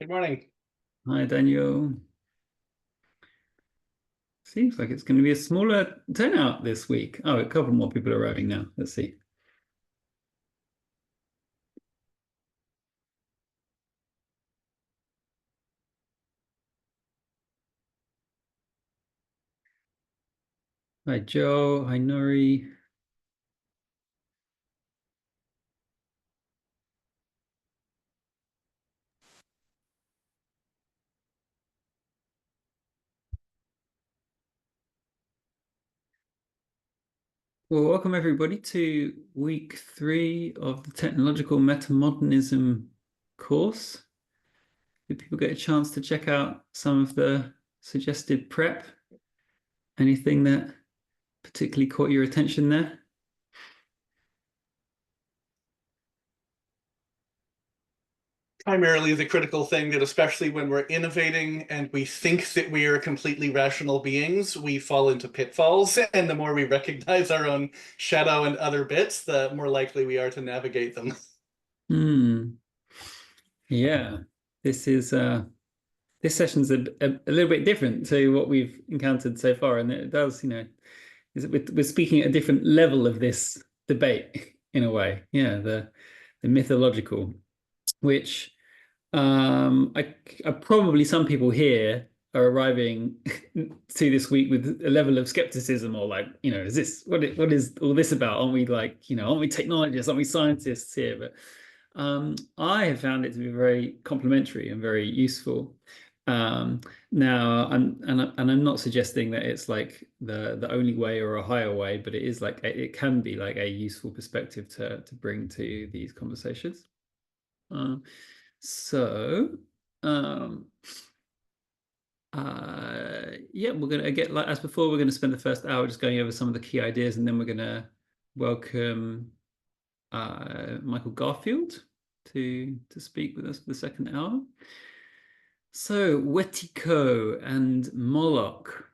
Good morning. Hi, Daniel. Seems like it's going to be a smaller turnout this week. Oh, a couple more people are arriving now. Let's see. Hi, Joe. Hi, Nori. Well, welcome everybody to week 3 of the Technological Metamodernism course. Did people get a chance to check out some of the suggested prep? Anything that particularly caught your attention there? Primarily the critical thing that, especially when we're innovating and we think that we are completely rational beings, we fall into pitfalls. And the more we recognize our own shadow and other bits, the more likely we are to navigate them. Hmm. Yeah. This is this session's a little bit different to what we've encountered so far, and it does, we're speaking at a different level of this debate in a way. Yeah, the mythological, which I probably some people here are arriving to this week with a level of skepticism or like, is this what is all this about? Aren't we like, aren't we technologists? Aren't we scientists here? But I have found it to be very complimentary and very useful. Um, Now, I'm not suggesting that it's like the only way or a higher way, but it is like it can be like a useful perspective to bring to these conversations. Um, so, um, yeah, we're gonna get like as before. We're gonna spend the first hour just going over some of the key ideas, and then we're gonna welcome Michael Garfield to speak with us for the second hour. So, Wetiko and Moloch.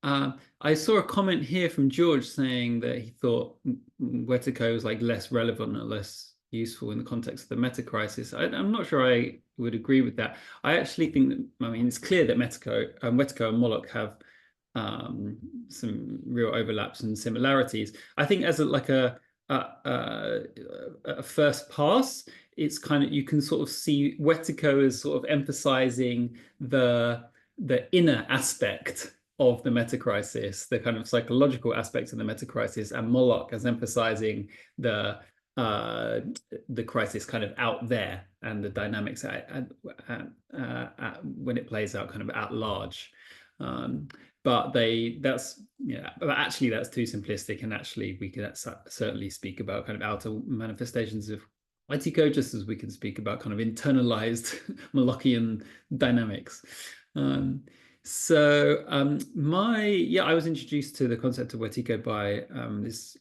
I saw a comment here from George saying that he thought Wetiko was like less relevant or less useful in the context of the meta crisis. I'm not sure I would agree with that. I actually think that, I mean, it's clear that Wetiko and Moloch have um, some real overlaps and similarities. I think as a first pass, it's kind of you can sort of see Wetiko as sort of emphasizing the inner aspect of the meta crisis, the kind of psychological aspects of the meta crisis, and Moloch as emphasizing the uh, the crisis kind of out there and the dynamics when it plays out kind of at large. Um, but that's but actually that's too simplistic, and actually we can certainly speak about kind of outer manifestations of Wetiko, just as we can speak about kind of internalized Molochian dynamics. Um, I was introduced to the concept of Wetiko by this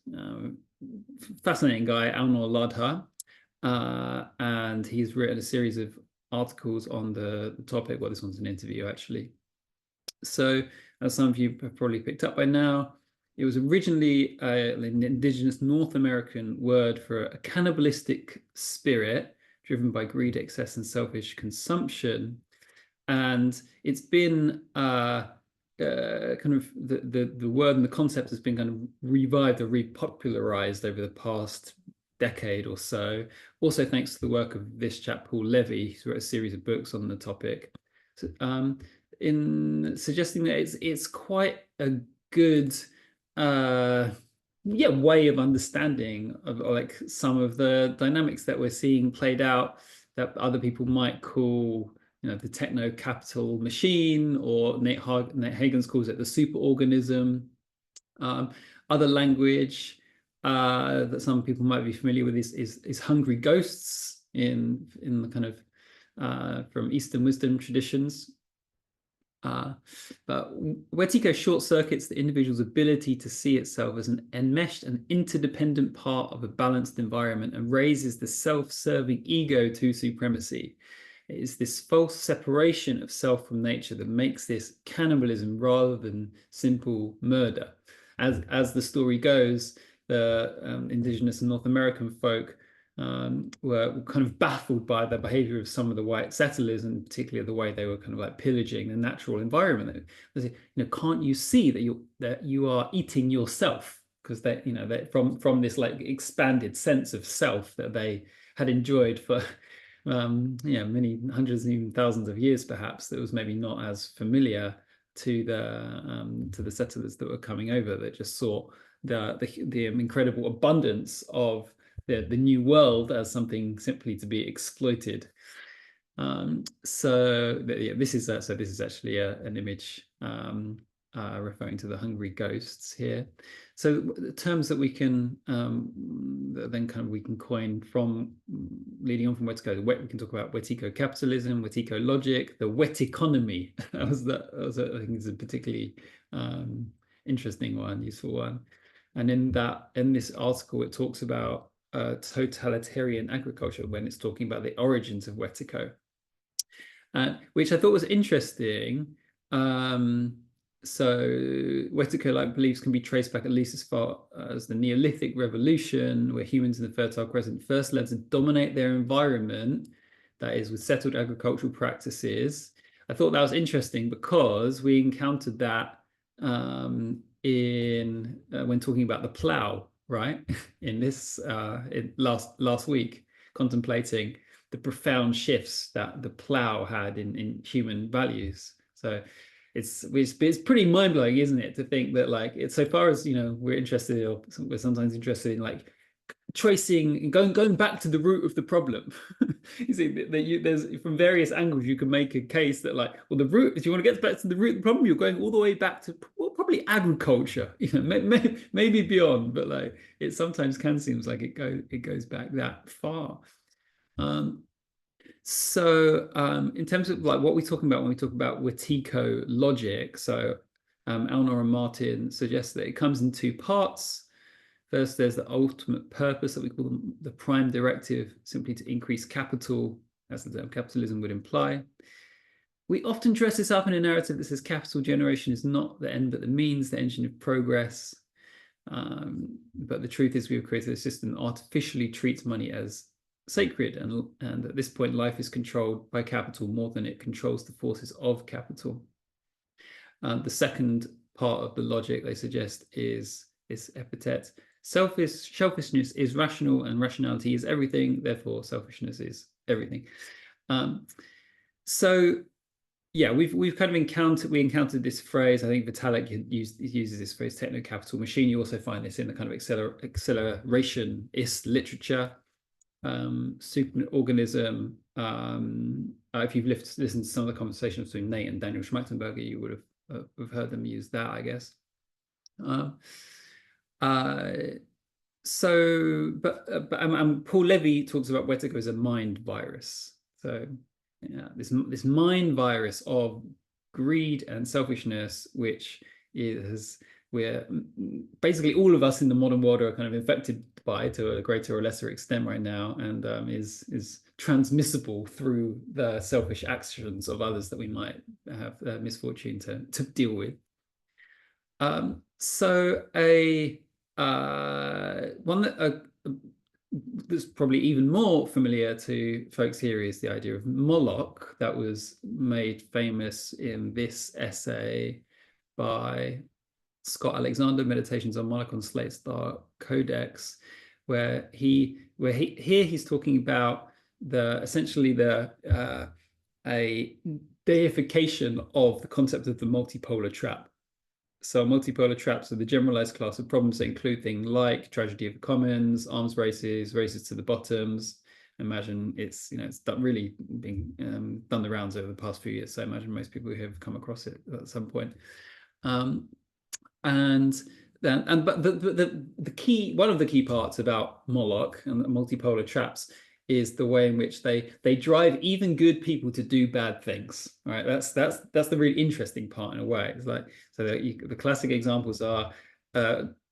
fascinating guy, Alnor Ladha, and he's written a series of articles on the topic. Well, this one's an interview actually. So, as some of you have probably picked up by now, it was originally an indigenous North American word for a cannibalistic spirit driven by greed, excess, and selfish consumption. And it's been kind of the word and the concept has been kind of revived or repopularized over the past decade or so. Also, thanks to the work of this chap Paul Levy, who wrote a series of books on the topic. So, in suggesting that it's quite a good uh, yeah way of understanding of like some of the dynamics that we're seeing played out that other people might call the techno capital machine, or Nate Hagens calls it the superorganism. Um, Other language that some people might be familiar with is hungry ghosts in the kind of from Eastern wisdom traditions. Uh, but Wetiko short circuits the individual's ability to see itself as an enmeshed and interdependent part of a balanced environment and raises the self-serving ego to supremacy. It is this false separation of self from nature that makes this cannibalism rather than simple murder. As the story goes, the indigenous and North American folk were kind of baffled by the behavior of some of the white settlers, and particularly the way they were kind of like pillaging the natural environment. They say, can't you see that you are eating yourself? Because that from this like expanded sense of self that they had enjoyed for many hundreds and even thousands of years, perhaps, that was maybe not as familiar to the settlers that were coming over, that just saw the incredible abundance of the new world as something simply to be exploited. This is actually an image referring to the hungry ghosts here. So the terms that we can then kind of we can coin from leading on from Wetiko, we can talk about Wetiko capitalism, Wetiko logic, the Weticonomy. I think is a particularly interesting one, useful one. And in this article, it talks about totalitarian agriculture when it's talking about the origins of Wetiko, which I thought was interesting. So Wetiko beliefs can be traced back at least as far as the Neolithic Revolution, where humans in the Fertile Crescent first learned to dominate their environment, that is, with settled agricultural practices. I thought that was interesting because we encountered that when talking about the plow, right? In this last week, contemplating the profound shifts that the plow had in human values. So it's pretty mind-blowing, isn't it, to think that like it's so far as we're sometimes interested in like tracing, going back to the root of the problem. You see there's from various angles you can make a case that like, well, the root, if you want to get back to the root of the problem, you're going all the way back to probably agriculture, maybe beyond, but like it sometimes can seem like it goes back that far. In terms of like what we're talking about when we talk about Wetiko logic, so Elnor and Martin suggest that it comes in two parts. First, there's the ultimate purpose that we call the prime directive, simply to increase capital, as the term capitalism would imply. We often dress this up in a narrative that says capital generation is not the end but the means, the engine of progress. But the truth is we've created a system that artificially treats money as sacred, and at this point life is controlled by capital more than it controls the forces of capital. The second part of the logic they suggest is this epithet: selfishness is rational and rationality is everything, therefore selfishness is everything. We've kind of encountered this phrase. I think Vitalik uses this phrase, techno-capital machine. You also find this in the kind of accelerationist literature. Superorganism. If you've listened to some of the conversations between Nate and Daniel Schmachtenberger, you would have heard them use that, I guess. Paul Levy talks about Wetiko as a mind virus. So this mind virus of greed and selfishness, which is where basically all of us in the modern world are kind of infected by, to a greater or lesser extent right now, and is transmissible through the selfish actions of others that we might have the misfortune to deal with. One that's probably even more familiar to folks here is the idea of Moloch, that was made famous in this essay by Scott Alexander, Meditations on Moloch on Slate Star Codex, where he's talking about a deification of the concept of the multipolar trap. So multipolar traps are the generalized class of problems that include things like tragedy of the commons, arms races, races to the bottoms. Imagine it's really being done the rounds over the past few years. So I imagine most people have come across it at some point. But the key, one of the key parts about Moloch and the multipolar traps is the way in which they drive even good people to do bad things. Right? That's the really interesting part in a way. It's like, so the classic examples are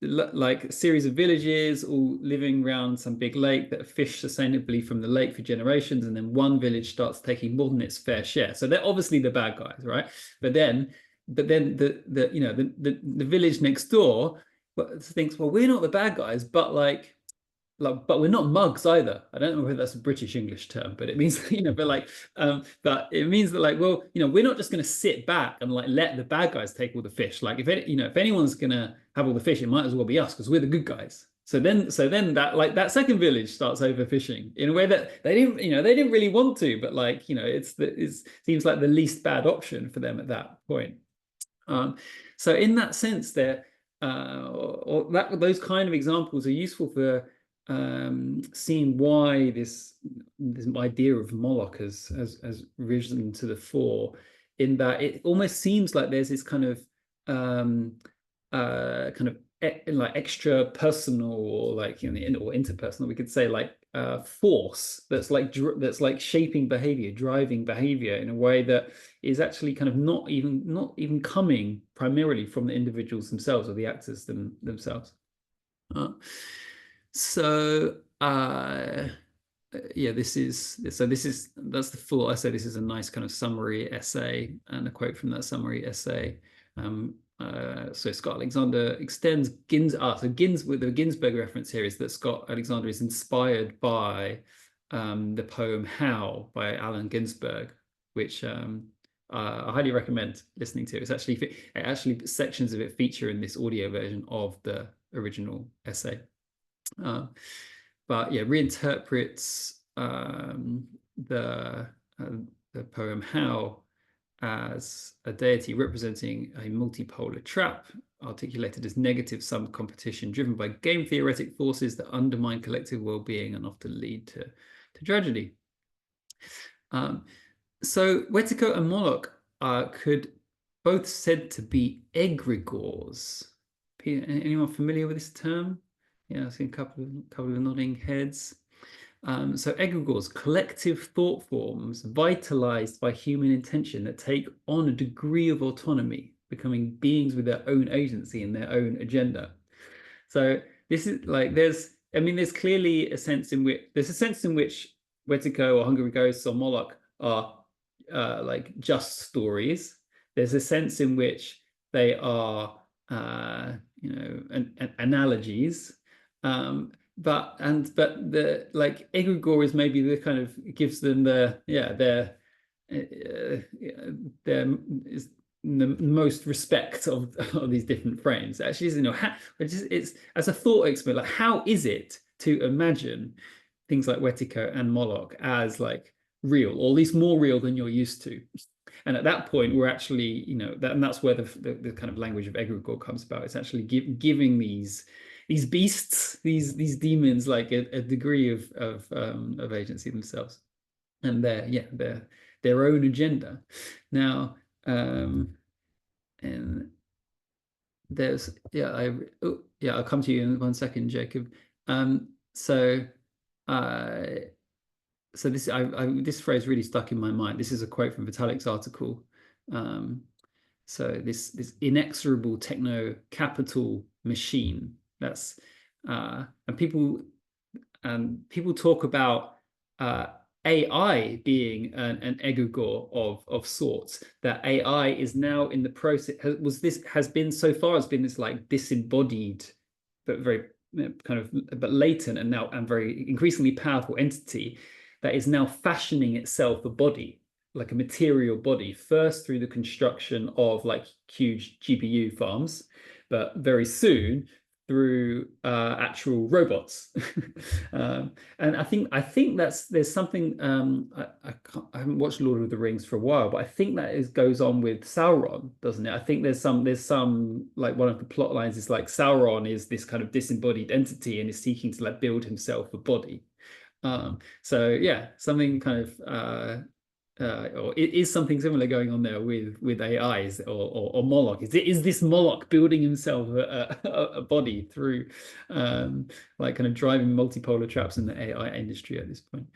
like a series of villages all living around some big lake that fish sustainably from the lake for generations, and then one village starts taking more than its fair share. So they're obviously the bad guys, right? But then the village next door thinks, well, we're not the bad guys, but like like, but we're not mugs either. I don't know whether that's a British English term, but it means, but like, but it means that like, well, we're not just going to sit back and like let the bad guys take all the fish. Like, if anyone's going to have all the fish, it might as well be us because we're the good guys. So then that like that second village starts overfishing in a way that they didn't really want to, but like, it seems like the least bad option for them at that point. So in that sense, those kind of examples are useful for seeing why this idea of Moloch has risen to the fore. In that it almost seems like there's this kind of like extra personal or like or interpersonal, we could say, like force that's like shaping behavior, driving behavior in a way that is actually kind of not even coming primarily from the individuals themselves or the actors themselves. So yeah, that's the full essay. This is a nice kind of summary essay and a quote from that summary essay. So Scott Alexander extends with the Ginsberg reference here is that Scott Alexander is inspired by the poem How by Allen Ginsberg, which I highly recommend listening to. It's actually sections of it feature in this audio version of the original essay. But yeah, reinterprets the poem How as a deity representing a multipolar trap articulated as negative sum competition driven by game theoretic forces that undermine collective well-being and often lead to tragedy. So Wetiko and Moloch could both said to be egregores. Anyone familiar with this term? Yeah, I see a couple of nodding heads. So egregores, collective thought forms vitalized by human intention that take on a degree of autonomy, becoming beings with their own agency and their own agenda. So this is like there's clearly a sense in which Wetiko or Hungry Ghosts or Moloch are like just stories. There's a sense in which they are analogies. But the like egregore is maybe the kind of gives them their is the most respect of these different frames. Actually, it's as a thought experiment, like how is it to imagine things like Wetiko and Moloch as like real, or at least more real than you're used to? And at that point, we're actually, and that's where the kind of language of egregore comes about. It's actually giving these beasts, these demons, like a degree of agency themselves, and their own agenda. Now, and there's I'll come to you in 1 second, Jacob. So this phrase really stuck in my mind. This is a quote from Vitalik's article. So this inexorable techno capital machine. That's and people talk about AI being an egregore of sorts. That AI is now in the process. Has been this like disembodied, but very kind of but latent and very increasingly powerful entity that is now fashioning itself a body, like a material body, first through the construction of like huge GPU farms, but very soon through actual robots. And I think there's something I haven't watched Lord of the Rings for a while, but I think that goes on with Sauron, doesn't it? I think there's some like one of the plot lines is like Sauron is this kind of disembodied entity and is seeking to like build himself a body. So yeah, something kind of or it is something similar going on there with AIs or Moloch. Is this Moloch building himself a body through like kind of driving multipolar traps in the AI industry at this point?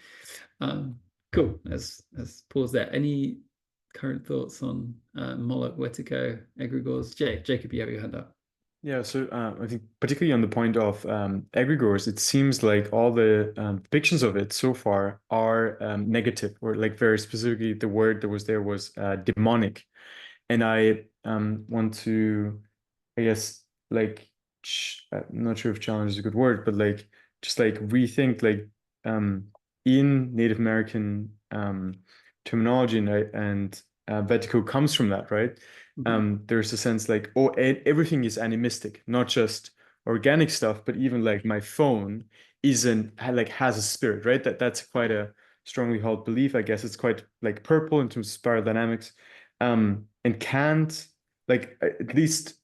Cool. Let's pause there. Any current thoughts on Moloch, Wetiko, egregores? Jacob, you have your hand up. Yeah, so I think particularly on the point of egregores, it seems like all the depictions of it so far are negative, or like very specifically the word that was there was demonic. And I want to, I guess, like, I'm not sure if challenge is a good word, but like just like rethink like in Native American terminology, and Wetiko comes from that, right? There's a sense like, oh, everything is animistic, not just organic stuff, but even like my phone isn't like has a spirit, right? That's quite a strongly held belief. I guess it's quite like purple in terms of spiral dynamics, and can't like at least.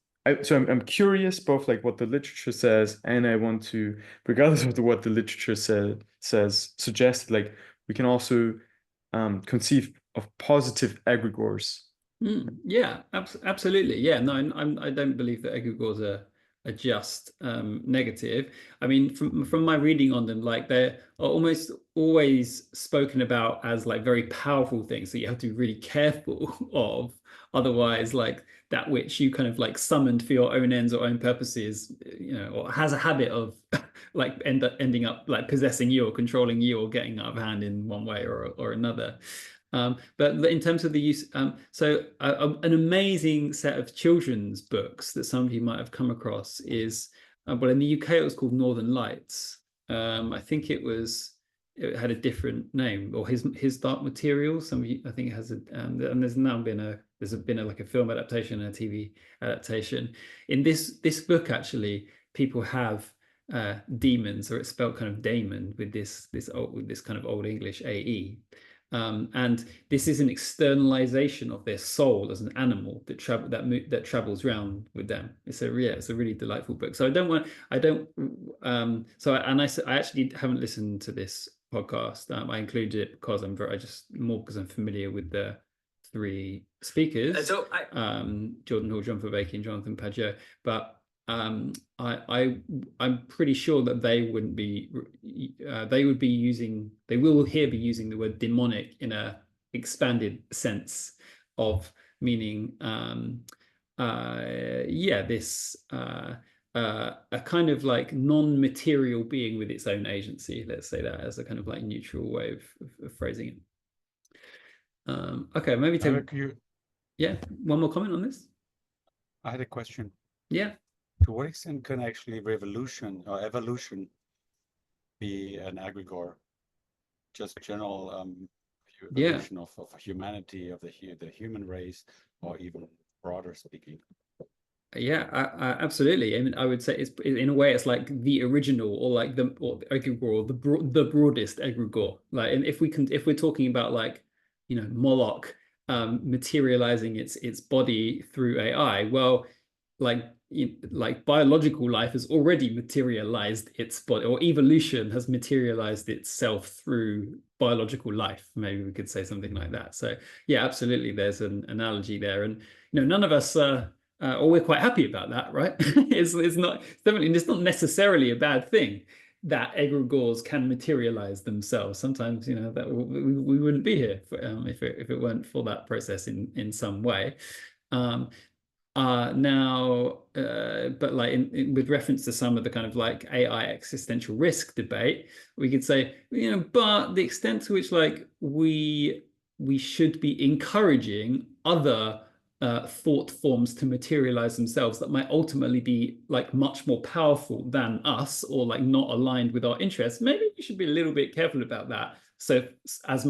So I'm curious both like what the literature says, and I want to, regardless of what the literature says, suggest like we can also conceive of positive egregores. Yeah, absolutely. Yeah, no, I don't believe that egregores are just negative. I mean, from my reading on them, like they're almost always spoken about as like very powerful things that you have to be really careful of. Otherwise, like that which you kind of like summoned for your own ends or own purposes, or has a habit of like ending up like possessing you or controlling you or getting out of hand in one way or another. But in terms of the use, an amazing set of children's books that some of you might have come across is, well, in the UK it was called Northern Lights. I think it had a different name, or his Dark Materials. Some of you, I think it has and there's now been like a film adaptation and a TV adaptation. In this book, actually, people have demons, or it's spelled kind of daemon with this kind of Old English AE. And this is an externalization of their soul as an animal that travels around with them. It's a really delightful book. So I actually haven't listened to this podcast. I included it because I'm familiar with the three speakers, Jordan Hall, John Vervaeke, and Jonathan Pageau. But I'm pretty sure that they will be using the word demonic in a expanded sense of meaning this a kind of like non-material being with its own agency. Let's say that as a kind of like neutral way of phrasing it. Okay, maybe one more comment on this. I had a question. Yeah. To what extent can actually revolution or evolution be an egregore? Just general evolution of humanity, of the human race, or even broader speaking? Yeah, absolutely. I mean, I would say it's in a way it's like the original, or like the egregore, the broadest egregore. Like, and if we're talking about like, Moloch materializing its body through AI, well, like biological life has already materialized its body, or evolution has materialized itself through biological life. Maybe we could say something like that. So yeah, absolutely, there's an analogy there, and none of us or we're quite happy about that, right? It's not necessarily a bad thing that egregores can materialize themselves. Sometimes that we wouldn't be here if it weren't for that process in some way. But like with reference to some of the kind of like AI existential risk debate, we could say, but the extent to which like we should be encouraging other thought forms to materialize themselves that might ultimately be like much more powerful than us, or like not aligned with our interests, maybe we should be a little bit careful about that. So as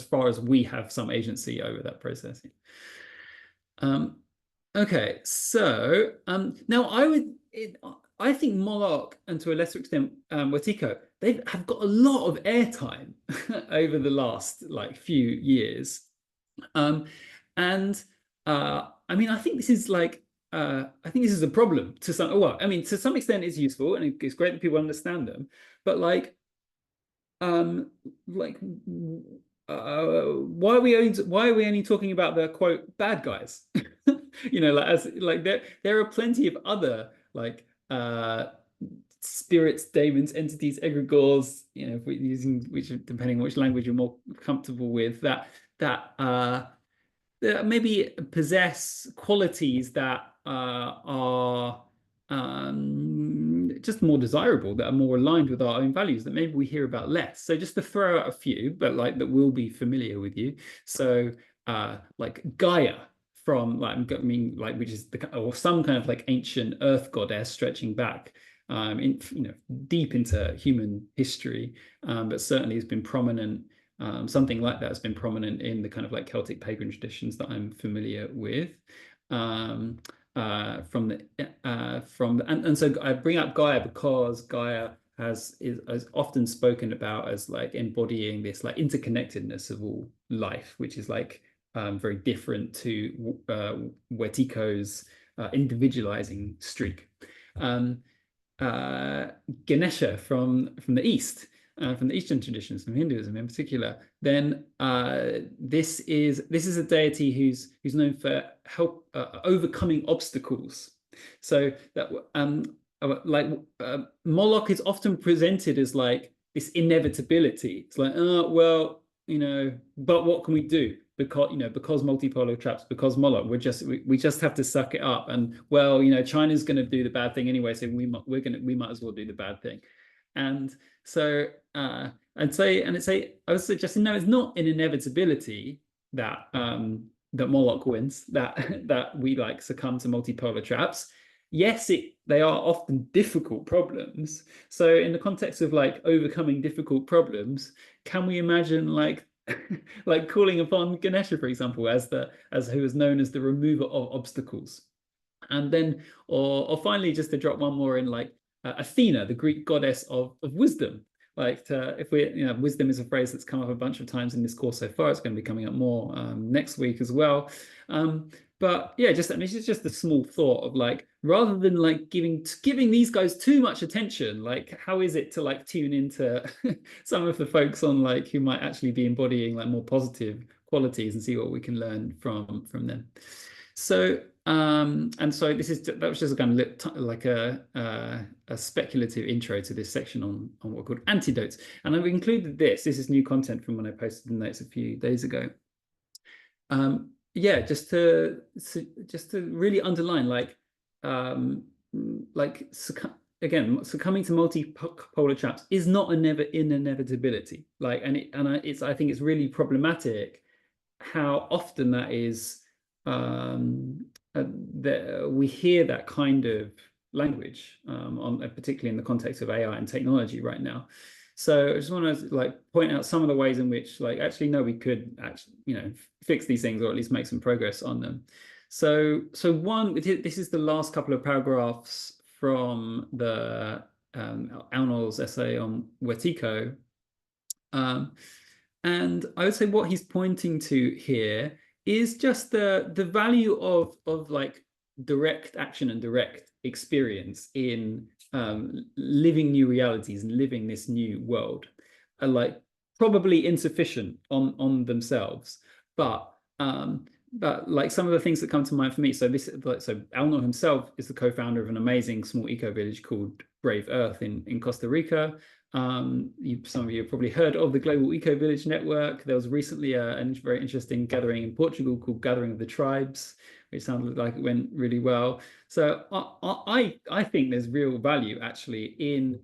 far as we have some agency over that process. Okay, so now I think Moloch, and to a lesser extent Wetiko, they have got a lot of airtime over the last like few years, and I mean, I think this is a problem to some. Well, I mean, to some extent, it's useful and it's great that people understand them, but why are we only talking about the quote bad guys? There are plenty of other like spirits, daemons, entities, egregores. If we're using depending on which language you're more comfortable with, that maybe possess qualities that are just more desirable, that are more aligned with our own values, that maybe we hear about less. So just to throw out a few, but like that will be familiar with you. So like Gaia from which is or some kind of like ancient earth goddess stretching back deep into human history, but certainly has been prominent. Something like that has been prominent in the kind of like Celtic pagan traditions that I'm familiar with. And so I bring up Gaia because Gaia is often spoken about as like embodying this like interconnectedness of all life, which is like very different to Wetiko's individualizing streak. Ganesha from the East, from the Eastern traditions, from Hinduism in particular, then this is a deity who's known for help overcoming obstacles. So that Moloch is often presented as like this inevitability. It's like, oh well, but what can we do? Because multipolar traps, because Moloch, we just have to suck it up. And well, China's going to do the bad thing anyway, so we might as well do the bad thing. And so I was suggesting, no, it's not an inevitability that that Moloch wins, that we like succumb to multipolar traps. Yes, they are often difficult problems. So in the context of like overcoming difficult problems, can we imagine like like calling upon Ganesha, for example, as who is known as the remover of obstacles? And then, or finally, just to drop one more in, like Athena, the Greek goddess of wisdom. Like wisdom is a phrase that's come up a bunch of times in this course so far. It's going to be coming up more next week as well. But yeah, it's just a small thought of like, rather than like giving these guys too much attention, like how is it to like tune into some of the folks on like who might actually be embodying like more positive qualities and see what we can learn from them. So and so that was just a kind of like a speculative intro to this section on what are called antidotes. And I've included this is new content from when I posted the notes a few days ago. Yeah, just to really underline, succumbing to multipolar traps is not an inevitability. Like, I think it's really problematic how often that is. We hear that kind of language, particularly in the context of AI and technology right now. So I just want to like point out some of the ways in which like actually no, we could actually fix these things or at least make some progress on them. So one, this is the last couple of paragraphs from the Aunol's essay on Wetiko, and I would say what he's pointing to here is just the value of like direct action and direct experience in living new realities and living this new world are like probably insufficient on themselves, but like some of the things that come to mind for me. So Aunol himself is the co-founder of an amazing small eco village called Brave Earth in Costa Rica. Some of you have probably heard of the Global Eco Village Network. There was recently a very interesting gathering in Portugal called Gathering of the Tribes, which sounded like it went really well. So I think there's real value actually in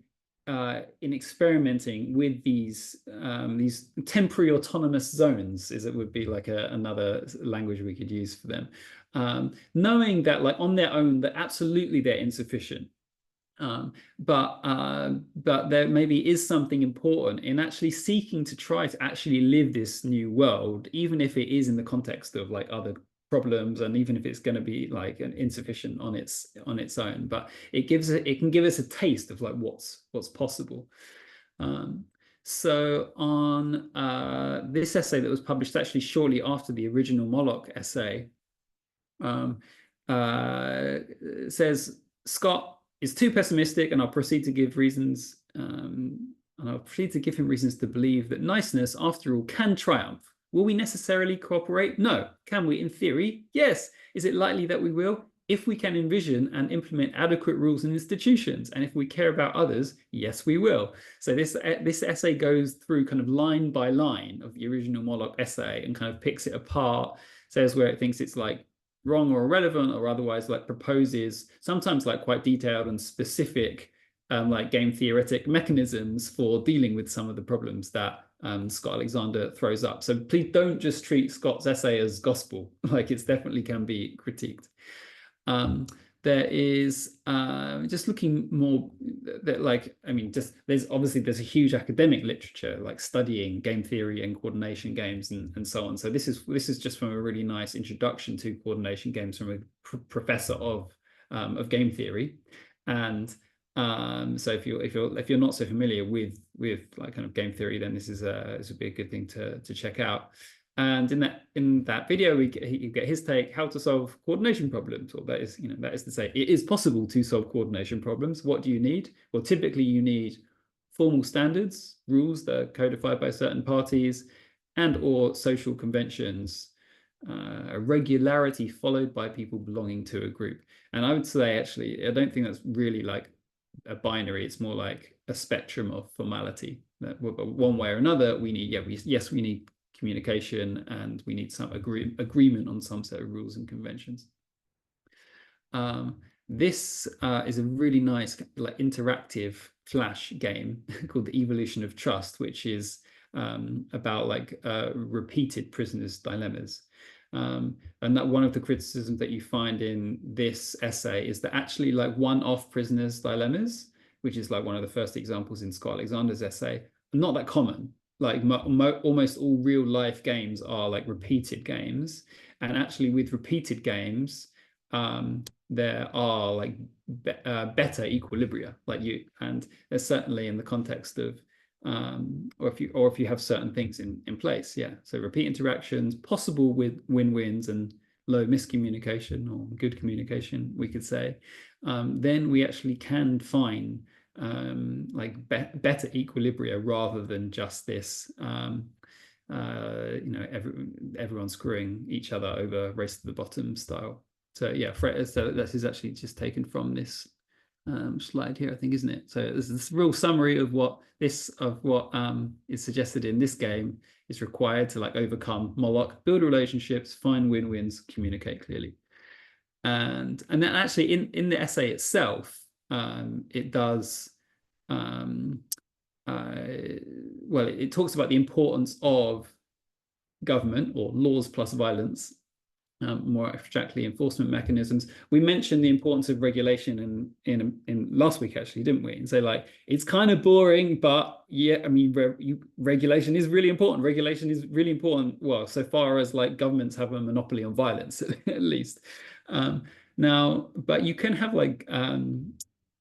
experimenting with these temporary autonomous zones, as it would be like another language we could use for them, knowing that like on their own that absolutely they're insufficient. But there maybe is something important in actually seeking to try to actually live this new world, even if it is in the context of like other problems, and even if it's going to be like insufficient on its own. But it can give us a taste of like what's possible. So on this essay that was published actually shortly after the original Moloch essay, says Scott is too pessimistic, and I'll proceed to give reasons, and I'll proceed to give him reasons to believe that niceness, after all, can triumph. Will we necessarily cooperate? No. Can we? In theory, yes. Is it likely that we will? If we can envision and implement adequate rules and institutions, and if we care about others, yes, we will. So this essay goes through kind of line by line of the original Moloch essay and kind of picks it apart, says where it thinks it's like wrong or irrelevant, or otherwise like proposes sometimes like quite detailed and specific like game theoretic mechanisms for dealing with some of the problems that Scott Alexander throws up. So please don't just treat Scott's essay as gospel. Like, it's definitely can be critiqued. there is just looking more that, like, I mean, just there's a huge academic literature like studying game theory and coordination games and so on. So this is just from a really nice introduction to coordination games from a professor of game theory. And so if you're not so familiar with like kind of game theory, then this would be a good thing to check out. And in that video, you get his take: how to solve coordination problems. Or that is to say, it is possible to solve coordination problems. What do you need? Well, typically you need formal standards, rules that are codified by certain parties, and or social conventions, a regularity followed by people belonging to a group. And I would say, actually, I don't think that's really like a binary. It's more like a spectrum of formality. That one way or another, we need we need communication, and we need some agreement on some set of rules and conventions. This is a really nice like interactive Flash game called The Evolution of Trust, which is about like repeated prisoners' dilemmas. And that one of the criticisms that you find in this essay is that actually like one-off prisoners' dilemmas, which is like one of the first examples in Scott Alexander's essay, are not that common. Like almost all real life games are like repeated games, and actually with repeated games, there are like better equilibria. Like and there's certainly in the context of or if you have certain things in place, yeah. So repeat interactions possible with win-wins and low miscommunication or good communication, we could say. Then we actually can find like better equilibria rather than just this everyone screwing each other over race to the bottom style. So yeah, so this is actually just taken from this slide here, I think, isn't it? So this is this real summary of what is suggested in this game is required to like overcome Moloch, build relationships, find win-wins, communicate clearly. And then actually in the essay itself, it does it talks about the importance of government or laws plus violence, more abstractly enforcement mechanisms. We mentioned the importance of regulation in last week, actually, didn't we? And so like it's kind of boring, but yeah, I mean regulation is really important. Regulation is really important, well, so far as like governments have a monopoly on violence at least. Now, but you can have like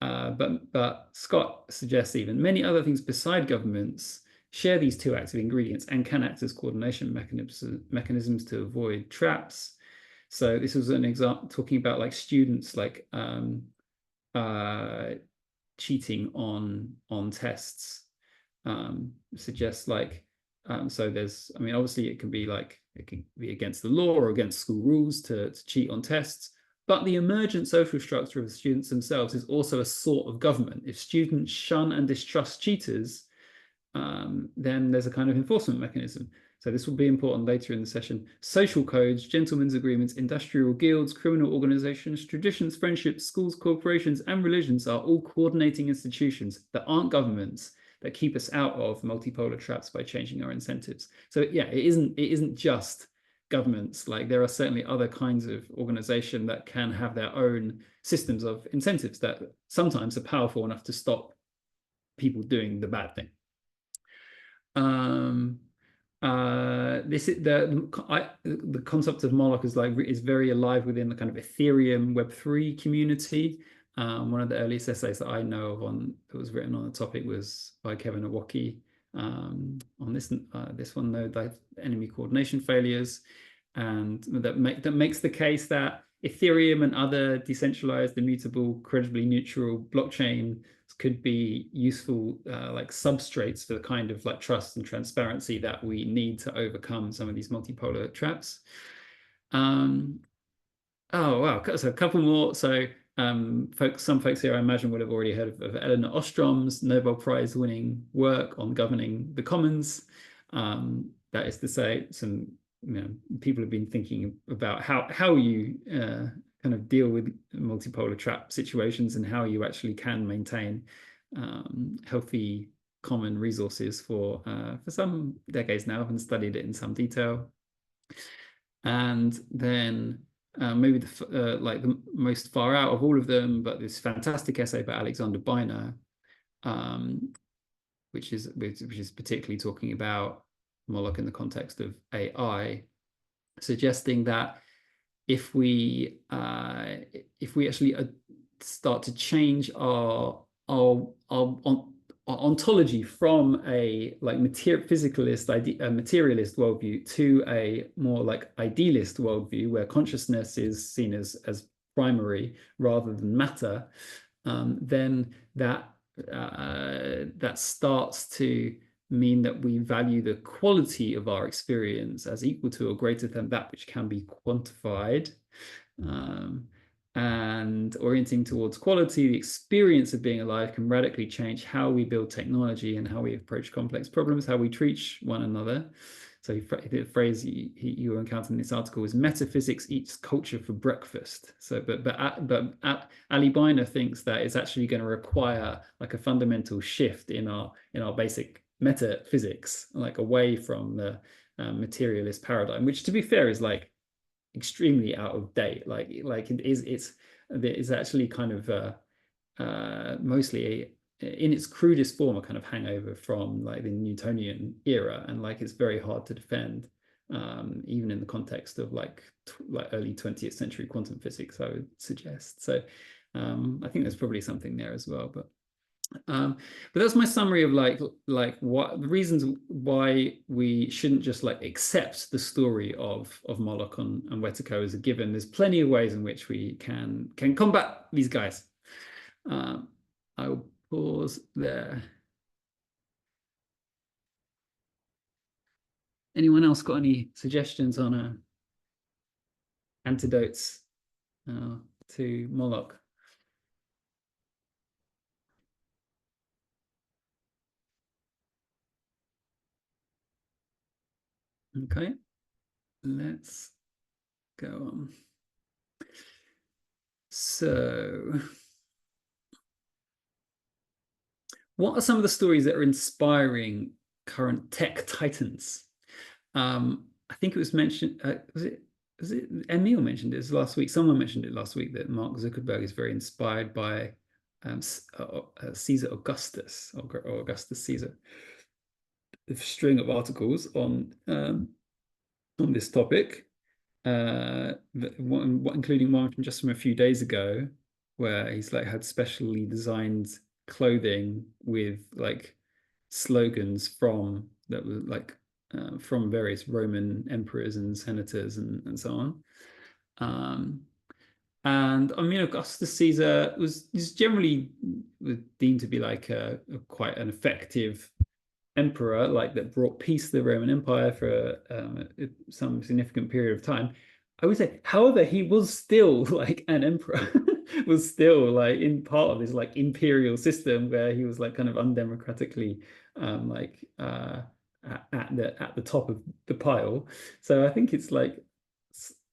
but Scott suggests even many other things beside governments share these two active ingredients and can act as coordination mechanisms to avoid traps. So this was an example talking about like students like cheating on tests. Suggests like so there's, I mean, obviously it can be against the law or against school rules to cheat on tests. But the emergent social structure of the students themselves is also a sort of government. If students shun and distrust cheaters, then there's a kind of enforcement mechanism. So this will be important later in the session. Social codes, gentlemen's agreements, industrial guilds, criminal organizations, traditions, friendships, schools, corporations, and religions are all coordinating institutions that aren't governments that keep us out of multipolar traps by changing our incentives. So yeah, it isn't just governments. Like there are certainly other kinds of organization that can have their own systems of incentives that sometimes are powerful enough to stop people doing the bad thing. This is the concept of Moloch is very alive within the kind of Ethereum Web3 community. One of the earliest essays that I know of that was written on the topic was by Kevin Iwaki on this one, though, enemy coordination failures, and that makes the case that Ethereum and other decentralized, immutable, credibly neutral blockchain could be useful like substrates for the kind of like trust and transparency that we need to overcome some of these multipolar traps. Oh wow, so a couple more. So some folks here I imagine would have already heard of Elinor Ostrom's Nobel Prize winning work on governing the commons. That is to say, some people have been thinking about how you kind of deal with multipolar trap situations and how you actually can maintain healthy common resources for some decades now. I've studied it in some detail. And then maybe like the most far out of all of them, but this fantastic essay by Alexander Beiner, which is particularly talking about Moloch in the context of AI, suggesting that if we actually start to change our ontology from a like materialist worldview to a more like idealist worldview, where consciousness is seen as primary rather than matter, then that starts to mean that we value the quality of our experience as equal to or greater than that which can be quantified. And orienting towards quality, the experience of being alive can radically change how we build technology and how we approach complex problems, how we treat one another. So the phrase you were encountering in this article is metaphysics eats culture for breakfast. So, but Ali Beiner thinks that it's actually going to require like a fundamental shift in our basic metaphysics, like away from the materialist paradigm, which, to be fair, is like extremely out of date. Like it's actually kind of mostly in its crudest form a kind of hangover from like the Newtonian era, and like it's very hard to defend even in the context of like early 20th century quantum physics, I would suggest. So I think there's probably something there as well, but that's my summary of like what the reasons why we shouldn't just like accept the story of Moloch and Wetiko as a given. There's plenty of ways in which we can combat these guys. I will pause there. Anyone else got any suggestions on antidotes to Moloch? Okay, let's go on. So, what are some of the stories that are inspiring current tech titans? I think it was mentioned, was it Emil mentioned it last week? Someone mentioned it last week that Mark Zuckerberg is very inspired by Caesar Augustus, or Augustus Caesar. A string of articles on this topic, including one from just from a few days ago, where he's like had specially designed clothing with like slogans from that were like from various Roman emperors and senators and so on. And I mean, Augustus Caesar was generally deemed to be like a quite an effective emperor, like that brought peace to the Roman Empire for some significant period of time. I would say, however, he was still like an emperor, was still like in part of his like imperial system where he was like kind of undemocratically at the top of the pile. So I think it's like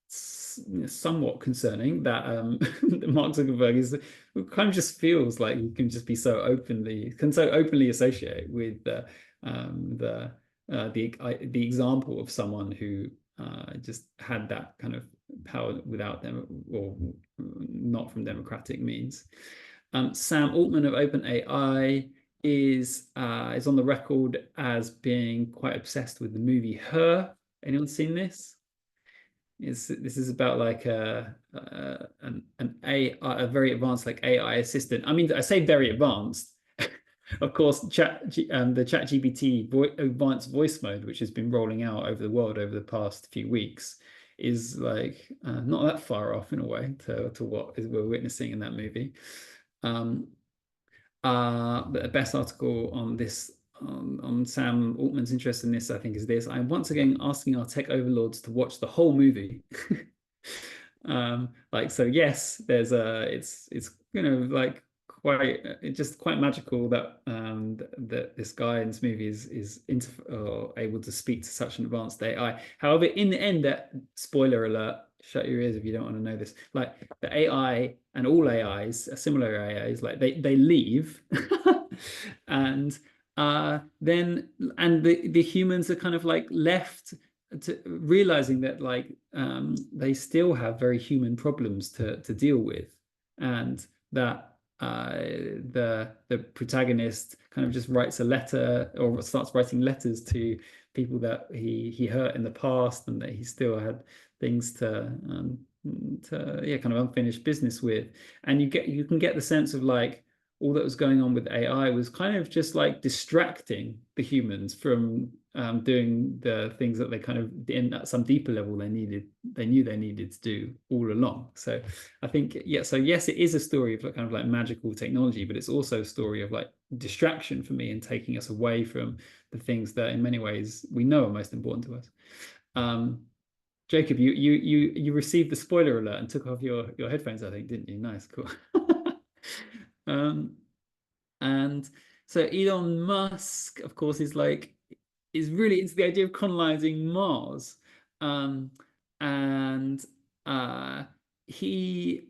somewhat concerning that Mark Zuckerberg is kind of just feels like he can just be so openly associate with the example of someone who just had that kind of power without them or not from democratic means. Sam Altman of OpenAI is on the record as being quite obsessed with the movie Her. Anyone seen this? This is about like a very advanced like AI assistant. I mean, I say very advanced. Of course, the ChatGPT advanced voice mode, which has been rolling out over the world over the past few weeks, is like not that far off in a way to what we're witnessing in that movie. But the best article on this on Sam Altman's interest in this, I think, is this: I'm once again asking our tech overlords to watch the whole movie. Like, so yes, there's it's like quite magical that that this guy in this movie is able to speak to such an advanced AI. However, in the end, that spoiler alert, shut your ears if you don't want to know this, like the AI and all AIs, similar AIs, like they leave and then the humans are kind of like left realizing that like they still have very human problems to deal with, and that the protagonist kind of just writes a letter, or starts writing letters to people that he hurt in the past, and that he still had things to kind of unfinished business with. And you can get the sense of like all that was going on with AI was kind of just like distracting the humans from doing the things that they kind of, at some deeper level, they knew they needed to do all along. So I think, yeah, so yes, it is a story of like, kind of like magical technology, but it's also a story of like distraction for me, and taking us away from the things that in many ways we know are most important to us. Jacob, you received the spoiler alert and took off your headphones, I think, didn't you? Nice, cool. And so Elon Musk, of course, is really into the idea of colonizing Mars. And he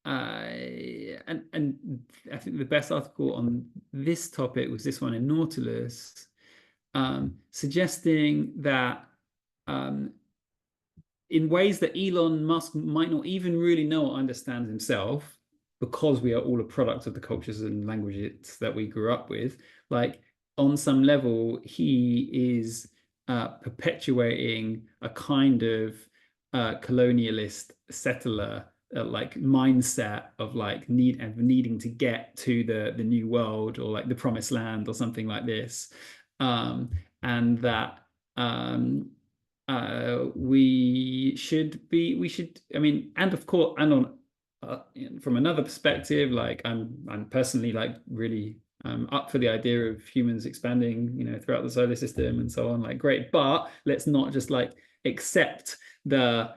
and I think the best article on this topic was this one in Nautilus, suggesting that in ways that Elon Musk might not even really know or understand himself, because we are all a product of the cultures and languages that we grew up with, like on some level, he is perpetuating a kind of colonialist settler like mindset of like needing to get to the new world, or like the promised land, or something like this, and that we should, I mean, and of course, and on from another perspective, like I'm personally like really up for the idea of humans expanding, throughout the solar system and so on. Like, great, but let's not just like accept the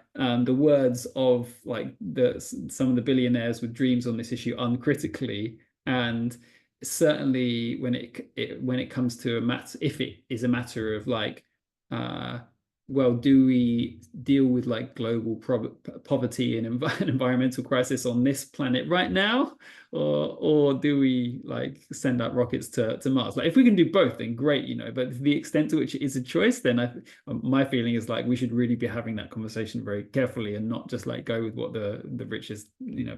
words of like some of the billionaires with dreams on this issue uncritically. And certainly when it comes to if it is a matter of like well, do we deal with like global poverty and environmental crisis on this planet right now, or do we like send out rockets to Mars? Like, if we can do both, then great, but the extent to which it is a choice, then my feeling is like we should really be having that conversation very carefully, and not just like go with what the richest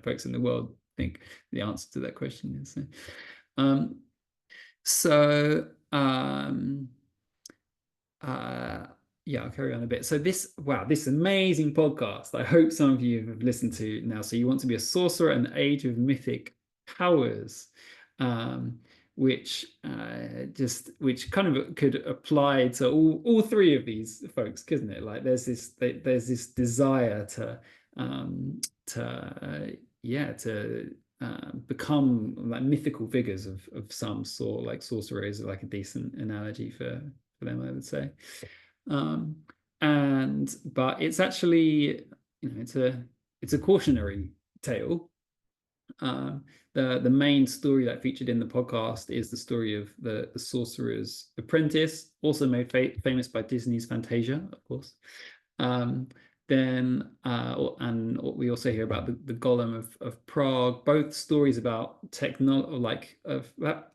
folks in the world think the answer to that question is. Yeah, I'll carry on a bit. So this amazing podcast, I hope some of you have listened to now. So you want to be a sorcerer in the Age of Mythic Powers, which kind of could apply to all three of these folks, couldn't it? Like there's this desire to become like mythical figures of some sort. Like sorcerer is like a decent analogy for them, I would say. But it's actually, it's a cautionary tale. The main story that featured in the podcast is the story of the Sorcerer's Apprentice, also made famous by Disney's Fantasia, of course. And we also hear about the Golem of Prague, both stories about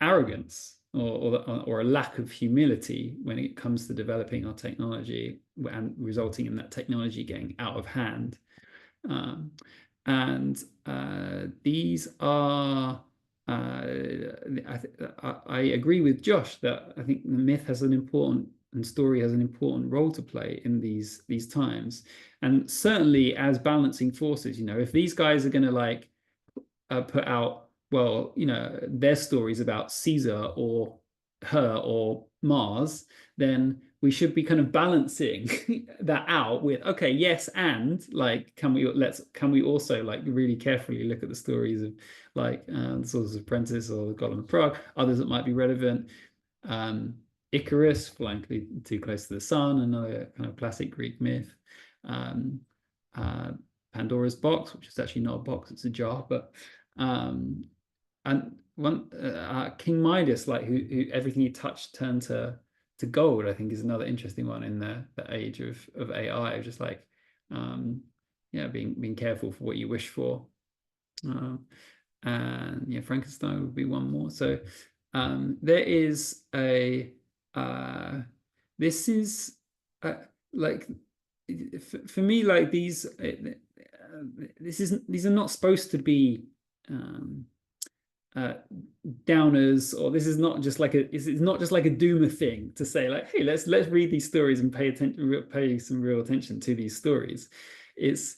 arrogance or a lack of humility when it comes to developing our technology, and resulting in that technology getting out of hand. These are I agree with Josh that I think the myth has an important, and story has an important role to play in these times, and certainly as balancing forces. If these guys are going to like put out, well, their stories about Caesar or her or Mars, then we should be kind of balancing that out with, okay, yes, and like, can we also like really carefully look at the stories of like the Sorcerer's Apprentice or the Golem of Prague, others that might be relevant. Icarus, flying too close to the sun, another kind of classic Greek myth. Pandora's box, which is actually not a box, it's a jar, but and one King Midas, like who everything he touched turned to gold, I think is another interesting one in the age of AI, just like being careful for what you wish for. And Frankenstein would be one more. So there is this is like for me, like these are not supposed to be downers, or this is not just like it's not just like a doomer thing to say like, hey, let's read these stories and pay some real attention to these stories. It's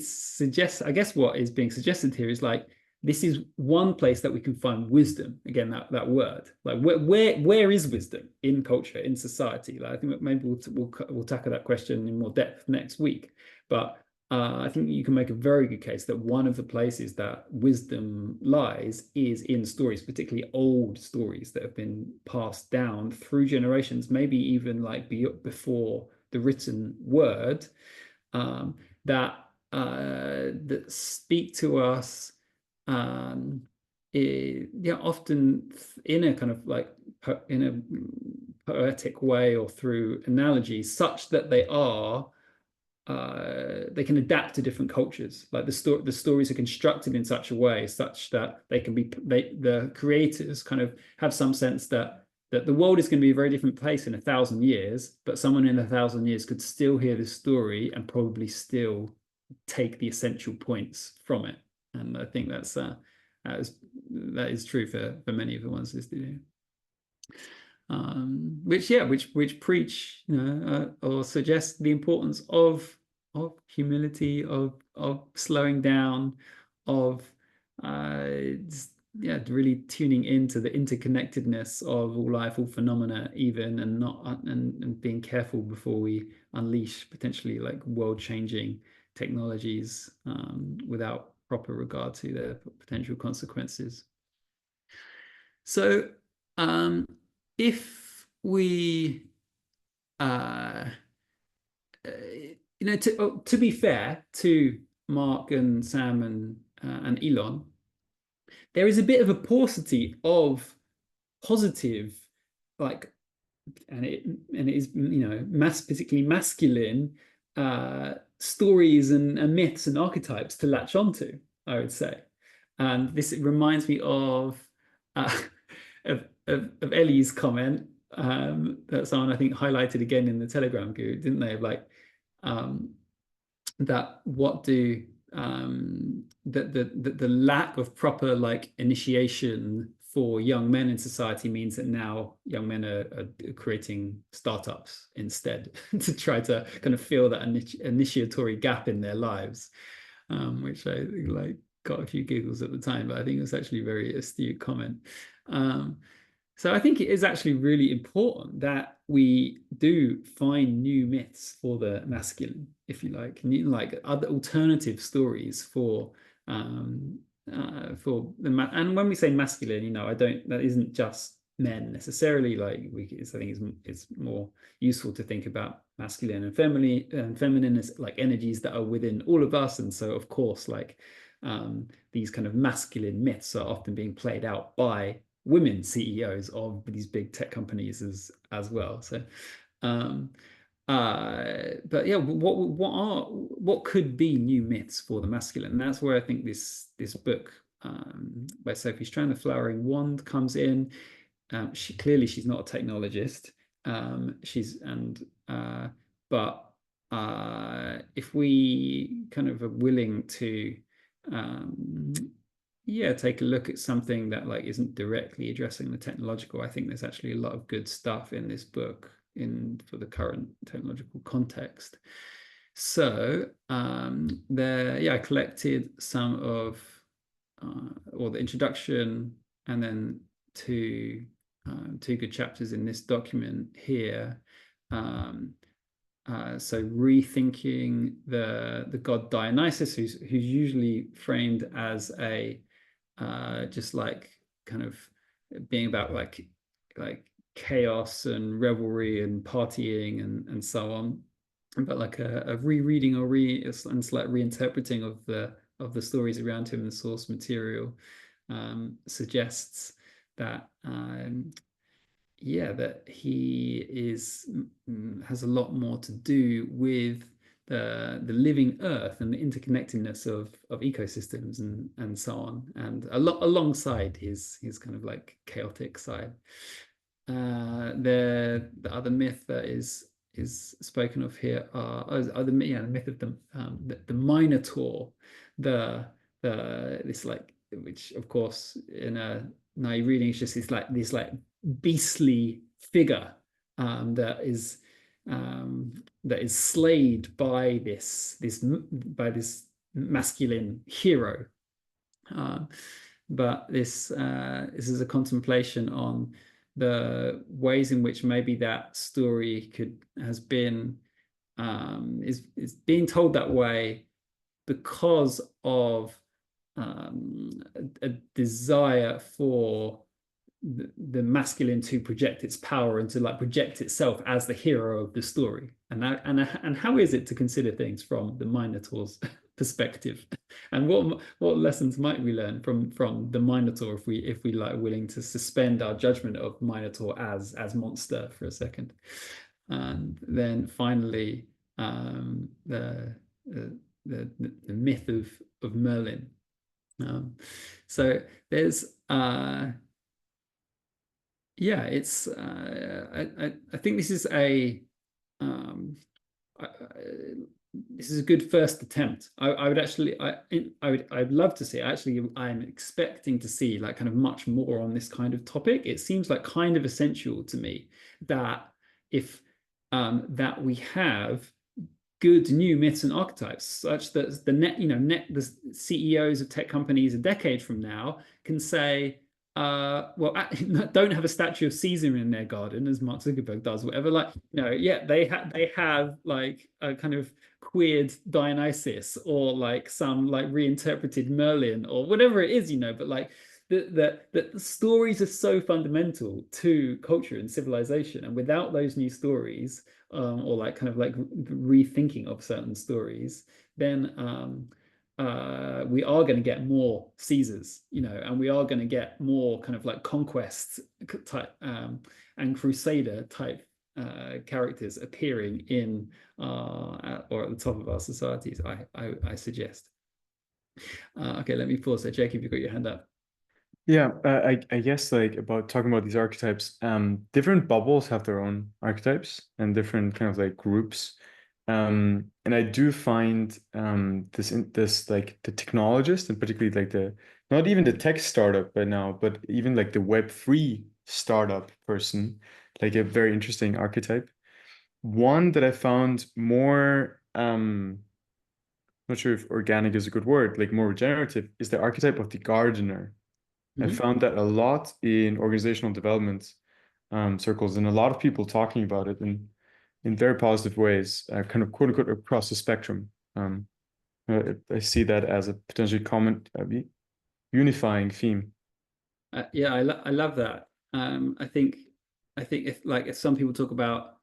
suggests, I guess what is being suggested here is like, this is one place that we can find wisdom. Again, that word, like where is wisdom in culture, in society? Like, I think maybe we'll tackle that question in more depth next week. But I think you can make a very good case that one of the places that wisdom lies is in stories, particularly old stories that have been passed down through generations, maybe even like before the written word, that speak to us, often in a kind of like in a poetic way or through analogy, such that they can adapt to different cultures. Like the stories are constructed in such a way such that they can be, the creators kind of have some sense that the world is going to be a very different place in 1,000 years, but someone in 1,000 years could still hear this story and probably still take the essential points from it. And I think that is true for many of the ones listening. Which preach, or suggest the importance of humility, of slowing down, of really tuning into the interconnectedness of all life, all phenomena, even, and being careful before we unleash potentially like world-changing technologies without proper regard to their potential consequences. So if we to be fair to Mark and Sam and Elon, there is a bit of a paucity of positive, like, and it is particularly masculine stories and myths and archetypes to latch onto, I would say. And this reminds me of Ellie's comment that someone I think highlighted again in the Telegram group, didn't they? Of like that what do the lack of proper like initiation for young men in society means that now young men are creating startups instead to try to kind of fill that initiatory gap in their lives, which I think like got a few giggles at the time, but I think it was actually a very astute comment. So I think it is actually really important that we do find new myths for the masculine, if you like, like other alternative stories for the and when we say masculine, that isn't just men necessarily. Like I think it's more useful to think about masculine and feminine as like energies that are within all of us. And so, of course, like these kind of masculine myths are often being played out by women CEOs of these big tech companies as well. So but yeah, what could be new myths for the masculine? And that's where I think this book by Sophie Strand, The Flowering Wand, comes in. She's not a technologist. But if we kind of are willing to take a look at something that like isn't directly addressing the technological, I think there's actually a lot of good stuff in this book for the current technological context. So I collected some of or the introduction, and then two good chapters in this document here. So rethinking the god Dionysus, who's usually framed as a just like kind of being about like chaos and revelry and partying and so on, but like a rereading and slight reinterpreting of the stories around him and the source material suggests that that he has a lot more to do with the living earth and the interconnectedness of ecosystems and so on, and alongside his kind of like chaotic side. The other myth that is is spoken of here are the myth of the Minotaur, this like, which of course in a naive reading is just this like beastly figure that is slayed by this masculine hero. But this is a contemplation on the ways in which maybe that story is being told that way because of a desire for the masculine to project its power and to like project itself as the hero of the story. And how is it to consider things from the Minotaur's perspective? And what lessons might we learn from the Minotaur if we like willing to suspend our judgment of Minotaur as monster for a second? And then finally, the myth of Merlin. So there's yeah, it's I think this is a good first attempt. I'd love to see. Actually, I'm expecting to see like kind of much more on this kind of topic. It seems like kind of essential to me that if that we have good new myths and archetypes, such that the CEOs of tech companies a decade from now can say, well, don't have a statue of Caesar in their garden as Mark Zuckerberg does, whatever. Like, yeah, they have like a kind of queered Dionysus or like some like reinterpreted Merlin or whatever it is, but like the stories are so fundamental to culture and civilization, and without those new stories, or like kind of like rethinking of certain stories, then we are going to get more Caesars, and we are going to get more kind of like conquest type and crusader type characters appearing in or at the top of our societies. I suggest. Okay, let me pause there. Jacob, you've got your hand up. Yeah, I guess like about talking about these archetypes, different bubbles have their own archetypes and different kind of like groups. And I do find this like the technologist, and particularly like not even the tech startup right now, but even like the Web3 startup person, like a very interesting archetype. One that I found more not sure if organic is a good word, like more regenerative, is the archetype of the gardener. I found that a lot in organizational development circles, and a lot of people talking about it in very positive ways, kind of quote unquote across the spectrum. I see that as a potentially common unifying theme. Yeah, I love that. I think if some people talk about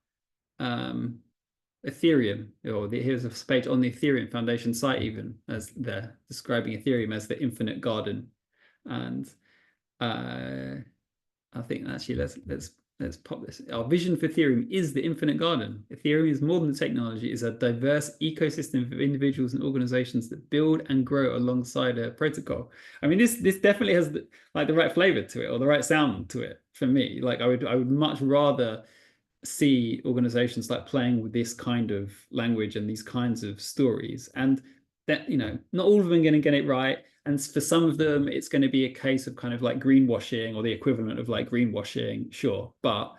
Ethereum, or here's a page on the Ethereum Foundation site, even as they're describing Ethereum as the infinite garden, and I think actually let's pop this. Our vision for Ethereum is the infinite garden. Ethereum is more than the technology; it's a diverse ecosystem of individuals and organizations that build and grow alongside a protocol. I mean, this definitely has the right flavor to it, or the right sound to it for me. Like I would much rather see organizations like playing with this kind of language and these kinds of stories, and that not all of them are going to get it right, and for some of them it's going to be a case of kind of like greenwashing or the equivalent of like greenwashing, sure, but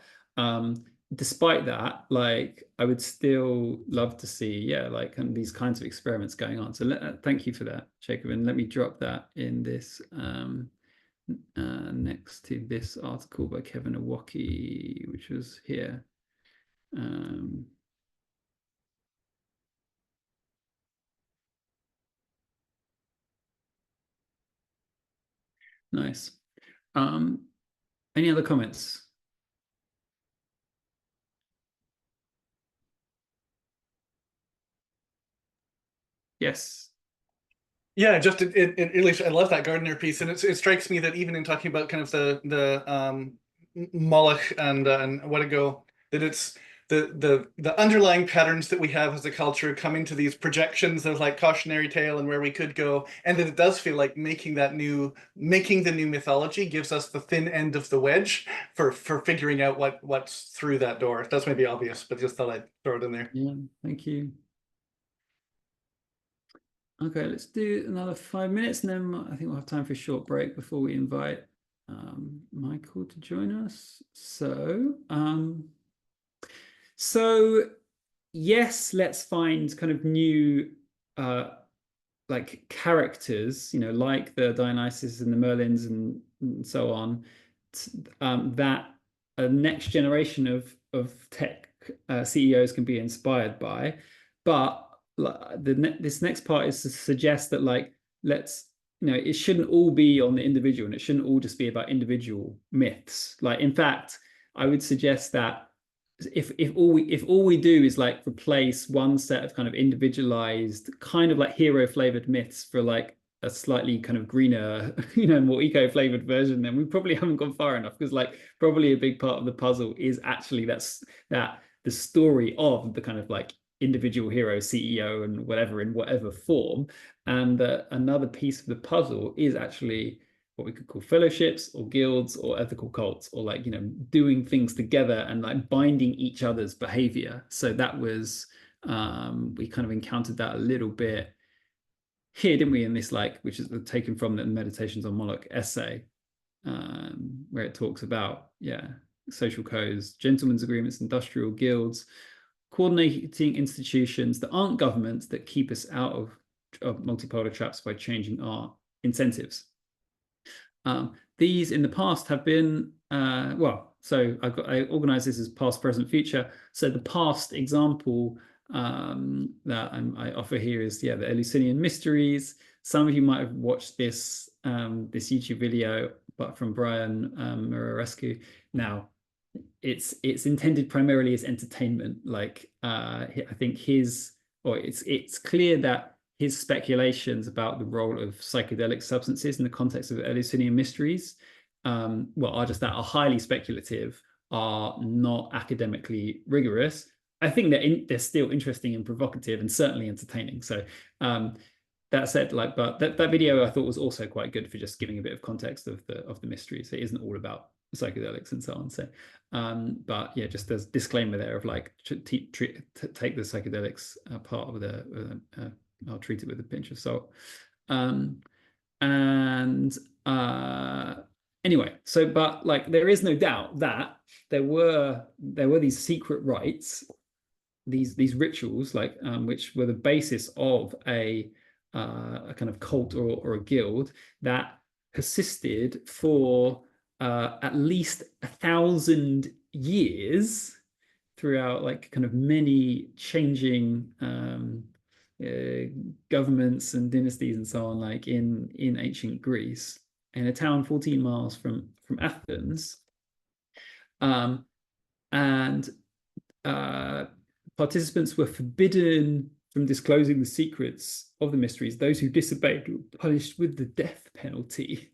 despite that, like I would still love to see like these kinds of experiments going on. So thank you for that, Jacob, and let me drop that in this next to this article by Kevin Iwaki, which was here. Nice. Any other comments? Yes. Yeah, just it really, I love that gardener piece, and it strikes me that even in talking about kind of the Moloch and Wetiko, that it's the underlying patterns that we have as a culture coming to these projections of like cautionary tale and where we could go, and that it does feel like making the new mythology gives us the thin end of the wedge for figuring out what's through that door. That's maybe obvious, but just thought I'd throw it in there. Yeah, thank you. Okay, let's do another 5 minutes, and then I think we'll have time for a short break before we invite Michael to join us. So yes, let's find kind of new like characters, you know, like the Dionysus and the Merlins and so on, that a next generation of tech CEOs can be inspired by. But this next part is to suggest that, like, let's, you know, it shouldn't all be on the individual, and it shouldn't all just be about individual myths. Like, in fact, I would suggest that if all we do is like replace one set of kind of individualized, kind of like hero flavored myths for like a slightly kind of greener, you know, more eco flavored version, then we probably haven't gone far enough, because like probably a big part of the puzzle is actually that the story of the kind of like individual hero CEO and whatever in whatever form, and another piece of the puzzle is actually what we could call fellowships or guilds or ethical cults, or like, you know, doing things together and like binding each other's behavior. So that was we kind of encountered that a little bit here, didn't we, in this, like, which is taken from the Meditations on Moloch essay, where it talks about, yeah, social codes, gentlemen's agreements, industrial guilds, coordinating institutions that aren't governments, that keep us out of multipolar traps by changing our incentives. These in the past have been, well, so I organize this as past, present, future. So the past example that I offer here is, yeah, the Eleusinian Mysteries. Some of you might have watched this this YouTube video, but from Brian Murarescu. Now, it's intended primarily as entertainment. Like, I think it's clear that his speculations about the role of psychedelic substances in the context of Eleusinian Mysteries, well, are just that, are highly speculative, are not academically rigorous. I think they're still interesting and provocative and certainly entertaining. So that said, like, but that video I thought was also quite good for just giving a bit of context of the mysteries. It isn't all about psychedelics and so on. So, but yeah, just there's disclaimer there of like, take the psychedelics part of the. I'll treat it with a pinch of salt. Anyway, so, but like, there is no doubt that there were these secret rites, these rituals, like, which were the basis of a kind of cult or a guild that persisted for at least 1,000 years throughout, like, kind of many changing governments and dynasties and so on, like in ancient Greece, in a town 14 miles from Athens, and participants were forbidden from disclosing the secrets of the mysteries. Those who disobeyed were punished with the death penalty.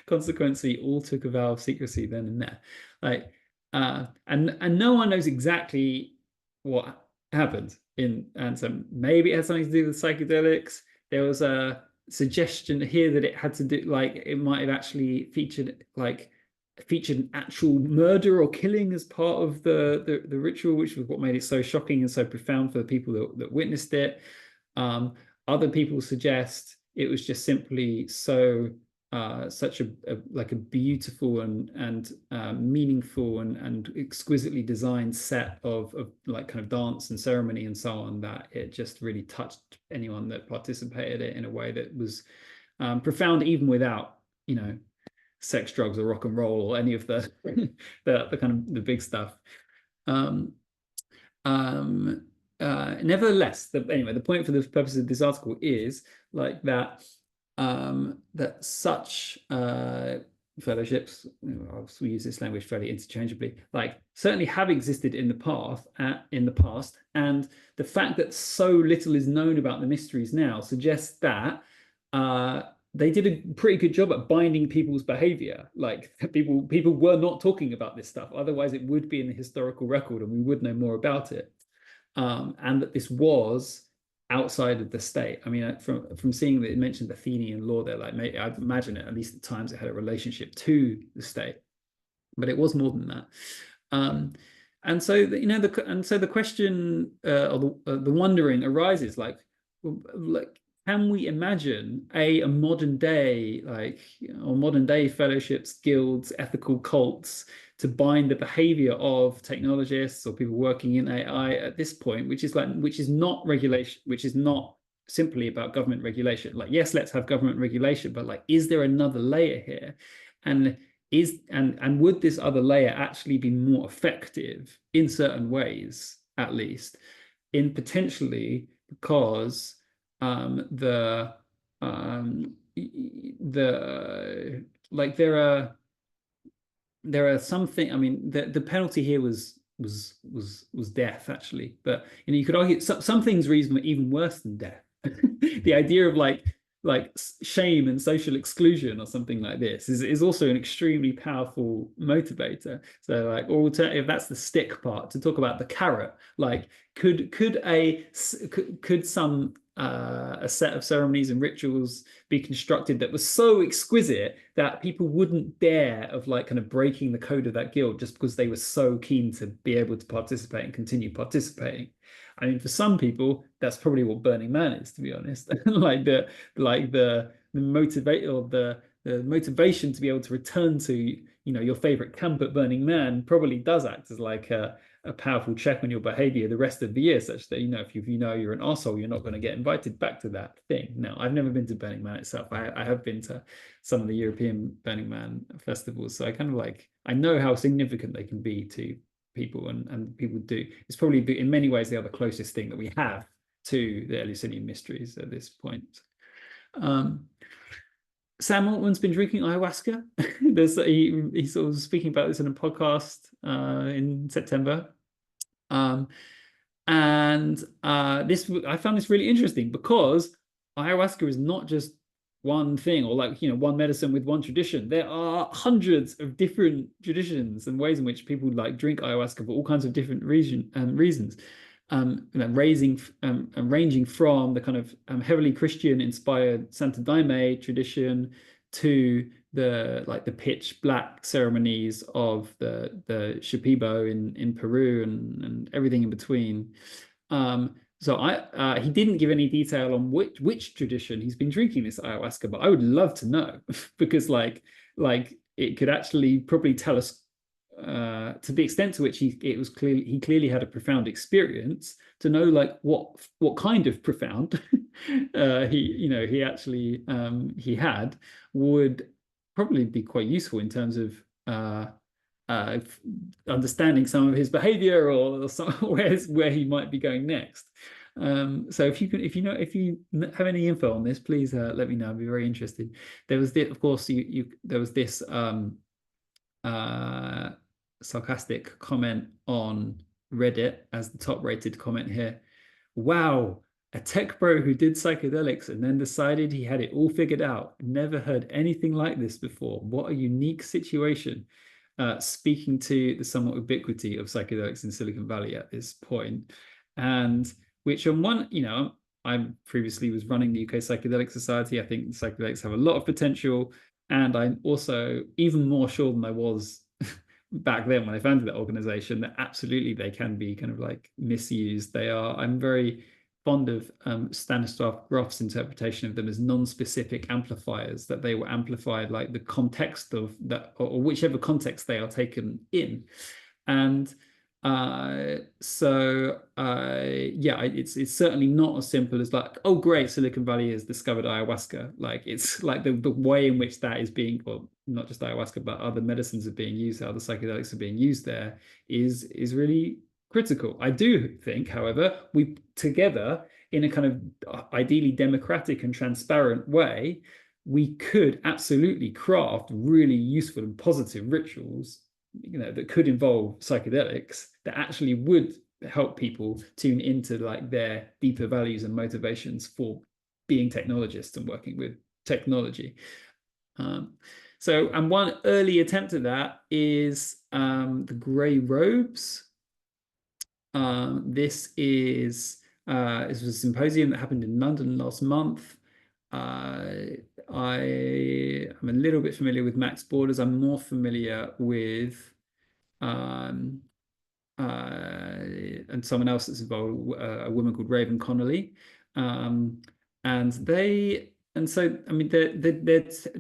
Consequently, all took a vow of secrecy then and there. Like, and no one knows exactly what happened and so maybe it had something to do with psychedelics. There was a suggestion here that it had to do, like, it might have actually featured an actual murder or killing as part of the ritual, which was what made it so shocking and so profound for the people that witnessed it. Other people suggest it was just simply so such a beautiful and meaningful and exquisitely designed set of like kind of dance and ceremony and so on, that it just really touched anyone that participated in it in a way that was profound, even without, you know, sex, drugs, or rock and roll, or any of the the kind of the big stuff. Nevertheless, anyway, the point for the purpose of this article is like that. That such fellowships, we use this language fairly interchangeably, like, certainly have existed in the past, and the fact that so little is known about the mysteries now suggests that they did a pretty good job at binding people's behavior. Like people were not talking about this stuff. Otherwise, it would be in the historical record and we would know more about it. And that this was outside of the state. I mean, from seeing that it mentioned Athenian law there, like I'd imagine it, at least at times it had a relationship to the state, but it was more than that. And so the question or the wondering arises, like can we imagine a modern day, or modern day fellowships, guilds, ethical cults to bind the behavior of technologists or people working in AI at this point, which is not regulation, which is not simply about government regulation. Like, yes, let's have government regulation, but like, is there another layer here? And would this other layer actually be more effective in certain ways, at least, in potentially because there are something. I mean, the penalty here was death, actually, but you could argue some things were even worse than death. The idea of like shame and social exclusion or something like this is also an extremely powerful motivator. So like, or if that's the stick part, to talk about the carrot, like could some a set of ceremonies and rituals be constructed that was so exquisite that people wouldn't dare of like kind of breaking the code of that guild just because they were so keen to be able to participate and continue participating? I mean, for some people, that's probably what Burning Man is, to be honest. the motivation to be able to return to your favorite camp at Burning Man probably does act as like a powerful check on your behavior the rest of the year, such that if you're an arsehole, you're not going to get invited back to that thing. Now, I've never been to Burning Man itself. I have been to some of the European Burning Man festivals, so I kind of I know how significant they can be to people, and people do. It's probably in many ways they are the closest thing that we have to the Eleusinian mysteries at this point. Sam Altman's been drinking ayahuasca. He sort of speaking about this in a podcast in September. This I found this really interesting because ayahuasca is not just one thing or one medicine with one tradition. There are hundreds of different traditions and ways in which people drink ayahuasca for all kinds of different reasons. Ranging from the kind of heavily Christian inspired Santo Daime tradition to the pitch black ceremonies of the Shipibo in Peru and everything in between. So he didn't give any detail on which tradition he's been drinking this ayahuasca, but I would love to know because it could actually probably tell us to the extent to which he clearly had a profound experience, to know what kind of profound he had would probably be quite useful in terms of understanding some of his behavior or where he might be going next. So if you have any info on this, please let me know. I'd be very interested. There was this, of course, there was this sarcastic comment on Reddit as the top-rated comment here. Wow, a tech bro who did psychedelics and then decided he had it all figured out. Never heard anything like this before. What a unique situation. Speaking to the somewhat ubiquity of psychedelics in Silicon Valley at this point, and which on one, I previously was running the UK Psychedelic Society. I think psychedelics have a lot of potential, and I'm also even more sure than I was back then when I founded that organization that absolutely they can be kind of misused. I'm very fond of Stanislav Grof's interpretation of them as non-specific amplifiers, that they were amplified the context of that, or whichever context they are taken in. And it's certainly not as simple as oh great, Silicon Valley has discovered ayahuasca. It's the way in which that is being, well, not just ayahuasca but other medicines are being used, how the psychedelics are being used there is really critical. I do think, however, we together in a kind of ideally democratic and transparent way, we could absolutely craft really useful and positive rituals that could involve psychedelics that actually would help people tune into their deeper values and motivations for being technologists and working with technology. And one early attempt at that is the Grey Robes. This was a symposium that happened in London last month. I am a little bit familiar with Max Borders. I'm more familiar with and someone else that's involved, a woman called Raven Connolly. They're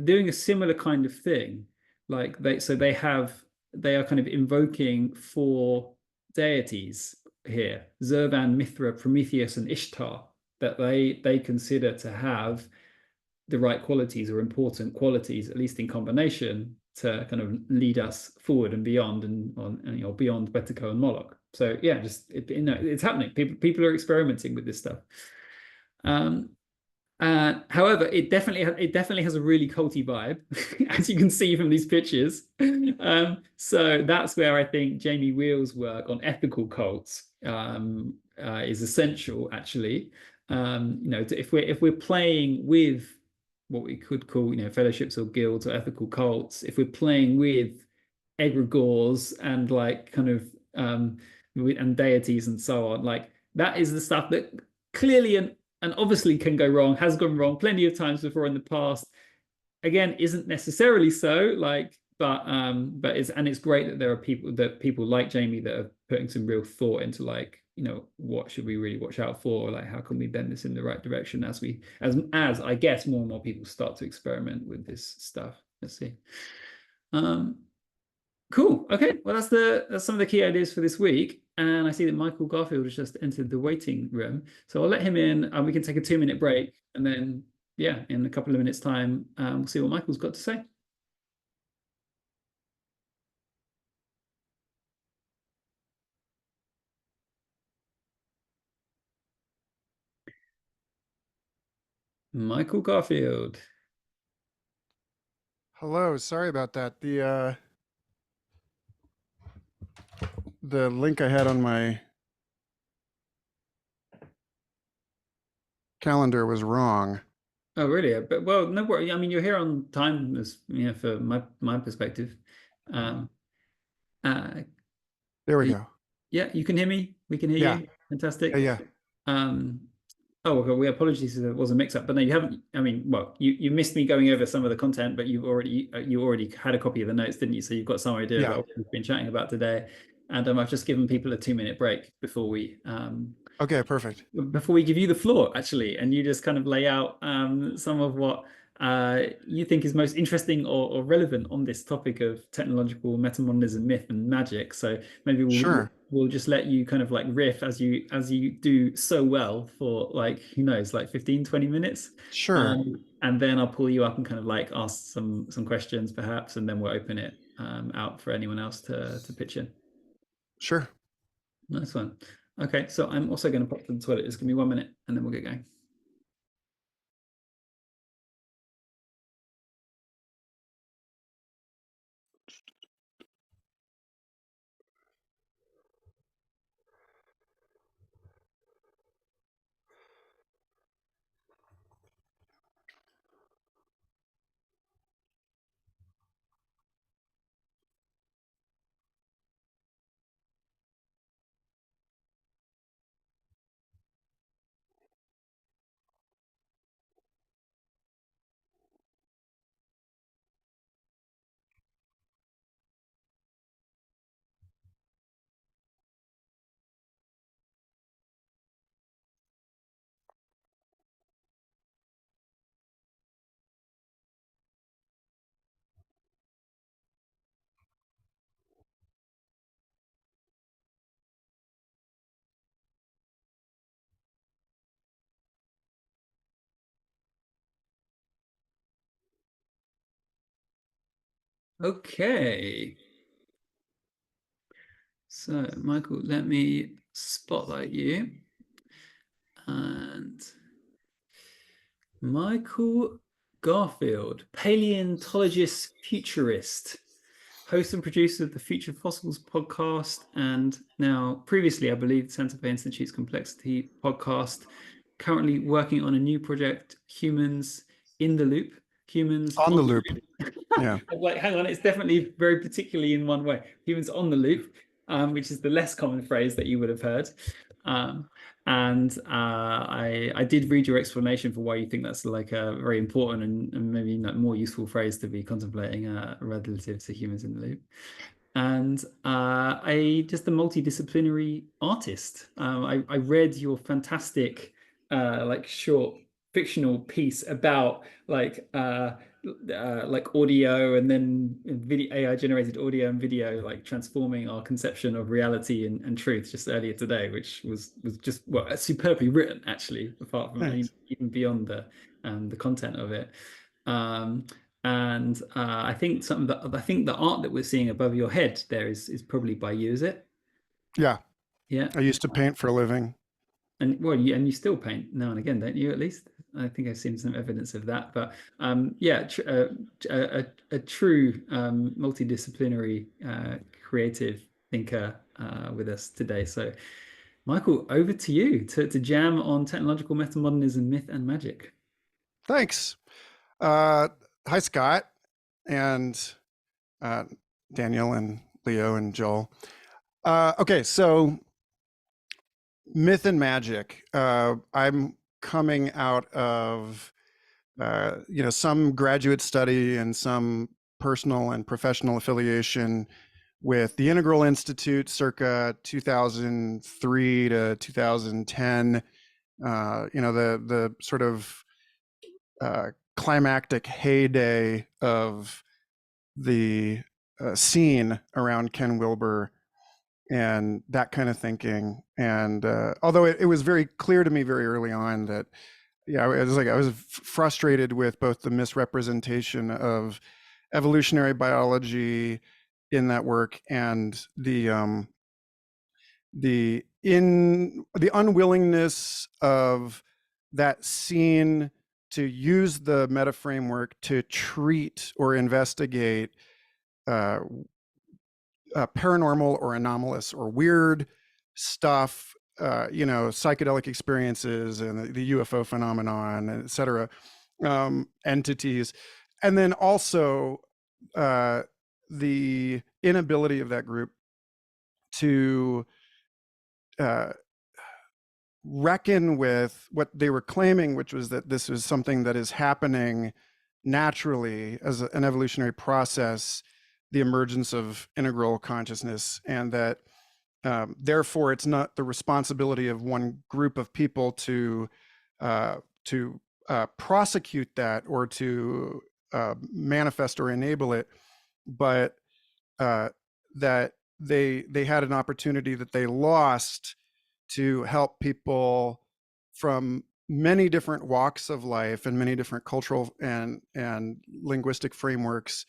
doing a similar kind of thing. Like they are kind of invoking 4 deities here: Zurvan, Mithra, Prometheus, and Ishtar, that they consider to have the right qualities or important qualities, at least in combination, to kind of lead us forward and beyond, and beyond Wetiko and Moloch. So yeah, it's happening. People are experimenting with this stuff. However, it definitely has a really culty vibe, as you can see from these pictures. So that's where I think Jamie Wheel's work on ethical cults is essential, actually. If we're playing with what we could call, fellowships or guilds or ethical cults, if we're playing with egregores and like kind of and deities and so on, like that is the stuff that clearly and obviously can go wrong, has gone wrong plenty of times before in the past. Again, isn't necessarily so, but it's great that there are people like Jamie that are putting some real thought into, like, what should we really watch out for? Like, how can we bend this in the right direction as I guess more and more people start to experiment with this stuff. Let's see. Cool. Okay. Well, that's some of the key ideas for this week. And I see that Michael Garfield has just entered the waiting room. So I'll let him in, and we can take a 2-minute break. And then, in a couple of minutes' time, we'll see what Michael's got to say. Michael Garfield. Hello, sorry about that. The link I had on my calendar was wrong. Oh, really? But well, no worry. I mean, you're here on time, as for my perspective. There we go. Yeah, you can hear me. We can hear you. Fantastic. Yeah. Oh, okay. We apologies if there was a mix-up, but no, you haven't. I mean, well, you missed me going over some of the content, but you already had a copy of the notes, didn't you? So you've got some idea about what we've been chatting about today. And I've just given people a 2-minute break before we okay, perfect. Before we give you the floor, actually, and you just kind of lay out some of what you think is most interesting or relevant on this topic of technological metamodernism, myth, and magic. So maybe we'll just let you kind of like riff as you do so well for, like, who knows, like 15-20 minutes. Sure. And then I'll pull you up and kind of like ask some questions perhaps, and then we'll open it out for anyone else to pitch in. Sure. Nice one. Okay, so I'm also going to pop to the toilet. Just give me 1 minute and then we'll get going. Okay. So, Michael, let me spotlight you. And Michael Garfield, paleontologist, futurist, host and producer of the Future Fossils podcast, and now previously, I believe, the Centre for Institute's Complexity podcast. Currently working on a new project, Humans in the loop, humans On the loop. Yeah. Like, hang on, it's definitely very particularly in one way. Humans on the loop, which is the less common phrase that you would have heard. I did read your explanation for why you think that's like a very important and maybe more useful phrase to be contemplating relative to humans in the loop. And just a multidisciplinary artist. I read your fantastic like short fictional piece about like audio and then video, AI generated audio and video, like transforming our conception of reality and truth, just earlier today, which was just superbly written, actually, apart from even beyond the content of it. I think the art that we're seeing above your head there is probably by you, is it? Yeah. Yeah. I used to paint for a living. And well, you still paint now and again, don't you? At least I think I've seen some evidence of that. But yeah, a true multidisciplinary creative thinker with us today. So, Michael, over to you to jam on technological metamodernism, myth and magic. Thanks. Hi, Scott, and Daniel, and Leo, and Joel. Okay, so myth and magic. I'm coming out of some graduate study and some personal and professional affiliation with the Integral Institute circa 2003 to 2010. The sort of climactic heyday of the scene around Ken Wilber and that kind of thinking. And although it was very clear to me very early on that, I was frustrated with both the misrepresentation of evolutionary biology in that work and the unwillingness of that scene to use the meta framework to treat or investigate paranormal or anomalous or weird stuff, psychedelic experiences and the UFO phenomenon, et cetera, entities. And then also the inability of that group to reckon with what they were claiming, which was that this was something that is happening naturally as an evolutionary process, the emergence of integral consciousness, and that therefore it's not the responsibility of one group of people to prosecute that or to manifest or enable it, but that they had an opportunity that they lost to help people from many different walks of life and many different cultural and linguistic frameworks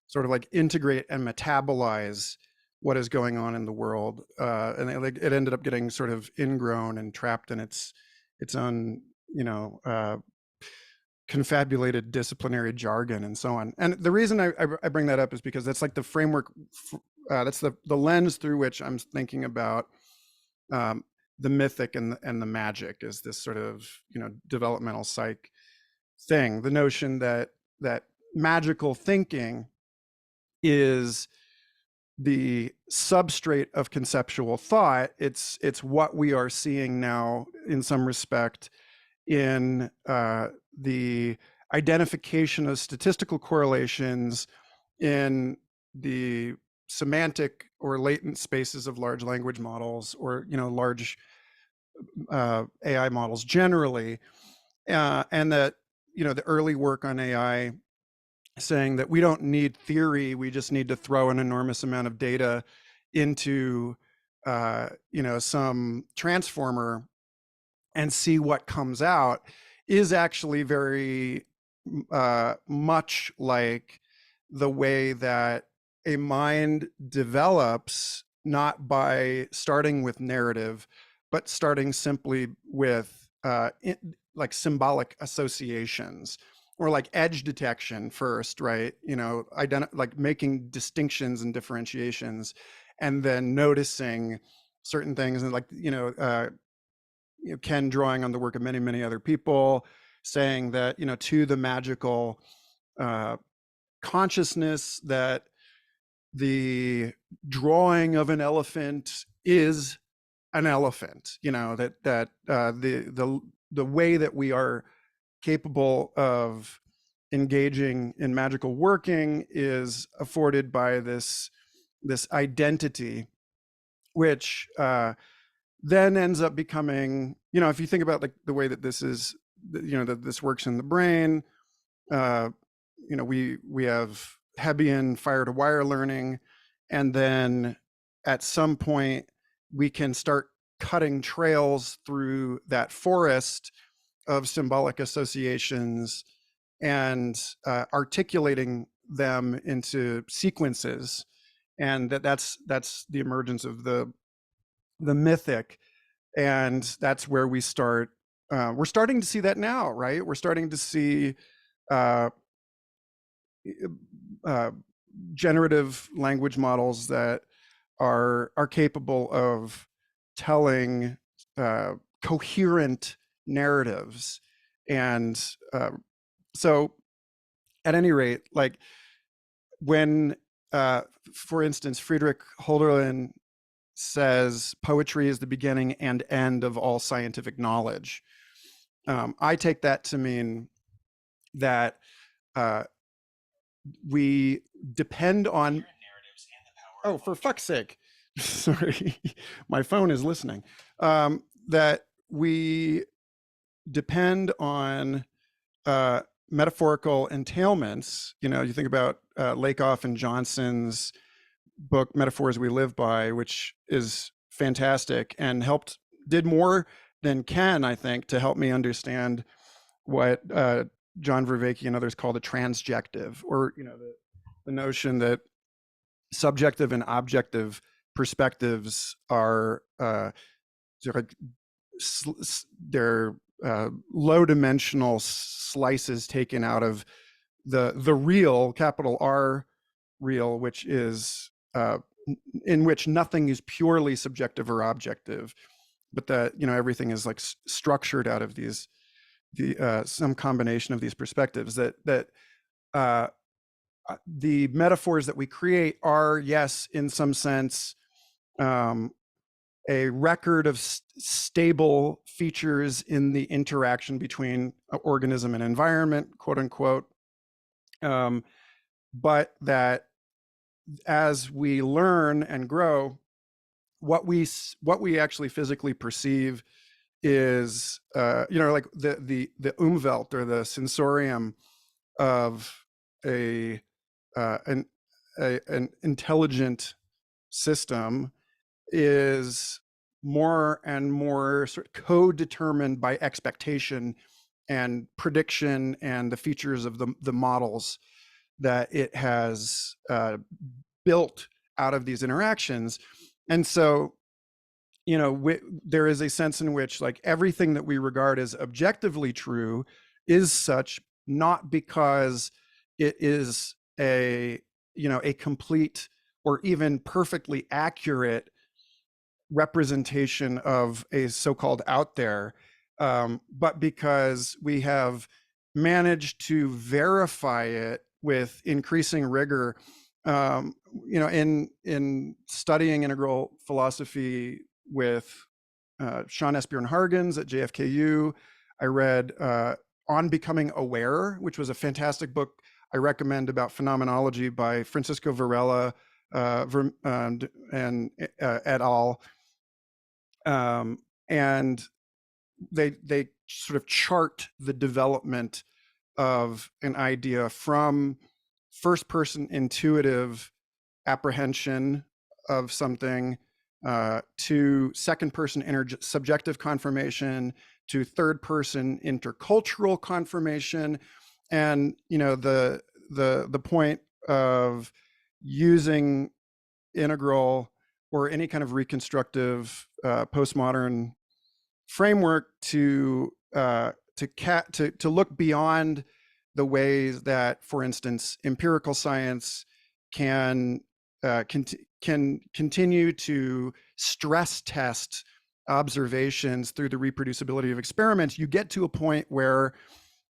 sort of like integrate and metabolize what is going on in the world. And it ended up getting sort of ingrown and trapped in its own, confabulated disciplinary jargon and so on. And the reason I bring that up is because that's like the framework, that's the lens through which I'm thinking about the mythic and the magic, is this sort of, developmental psych thing. The notion that magical thinking is the substrate of conceptual thought. It's what we are seeing now in some respect in the identification of statistical correlations in the semantic or latent spaces of large language models, or large AI models generally, and that the early work on AI saying that we don't need theory, we just need to throw an enormous amount of data into some transformer and see what comes out, is actually very much like the way that a mind develops, not by starting with narrative, but starting simply with like symbolic associations, or like edge detection first, right? Like making distinctions and differentiations, and then noticing certain things, and like Ken drawing on the work of many, many other people, saying that, to the magical consciousness, that the drawing of an elephant is an elephant, that the way that we are capable of engaging in magical working is afforded by this identity, which then ends up becoming, if you think about like the way that this is, that this works in the brain, we have Hebbian fire to wire learning, and then at some point we can start cutting trails through that forest of symbolic associations and articulating them into sequences, and that's the emergence of the mythic, and that's where we start. We're starting to see that now, right? We're starting to see generative language models that are capable of telling coherent narratives, and so at any rate, like when for instance Friedrich Hölderlin says poetry is the beginning and end of all scientific knowledge, I take that to mean that we depend on oh, for fuck's sake, sorry, my phone is listening, that we depend on metaphorical entailments. You think about Lakoff and Johnson's book Metaphors We Live By, which is fantastic and did more than Ken, I think, to help me understand what John Vervaeke and others call the transjective, or the notion that subjective and objective perspectives are they're low dimensional slices taken out of the real, capital R real, which is in which nothing is purely subjective or objective, but that everything is like structured out of these some combination of these perspectives, that the metaphors that we create are, yes, in some sense, a record of stable features in the interaction between organism and environment, quote unquote, but that as we learn and grow, what we actually physically perceive is like the Umwelt, or the sensorium of an intelligent system, is more and more sort of co-determined by expectation and prediction and the features of the models that it has built out of these interactions. And so there is a sense in which like everything that we regard as objectively true is such, not because it is a complete or even perfectly accurate representation of a so-called out there, but because we have managed to verify it with increasing rigor. In studying integral philosophy with Sean Esbjorn Hargens at JFKU, I read On Becoming Aware, which was a fantastic book I recommend, about phenomenology, by Francisco Varela and et al. And they sort of chart the development of an idea from first person intuitive apprehension of something to second person subjective confirmation to third person intercultural confirmation. And the point of using integral or any kind of reconstructive postmodern framework to look beyond the ways that, for instance, empirical science can continue to stress test observations through the reproducibility of experiments. You get to a point where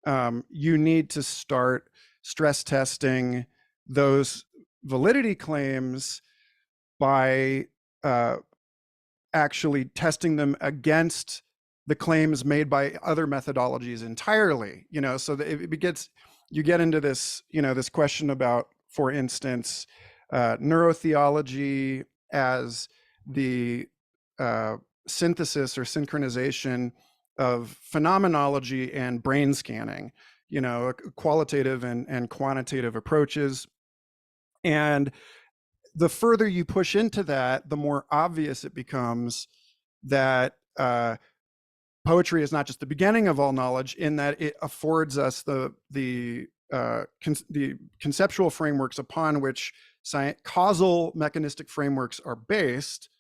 you need to start stress testing those validity claims by actually testing them against the claims made by other methodologies entirely. So that you get into this, this question about, for instance, neurotheology as the synthesis or synchronization of phenomenology and brain scanning, qualitative and quantitative approaches. And the further you push into that, the more obvious it becomes that poetry is not just the beginning of all knowledge, in that it affords us the conceptual frameworks upon which causal mechanistic frameworks are based,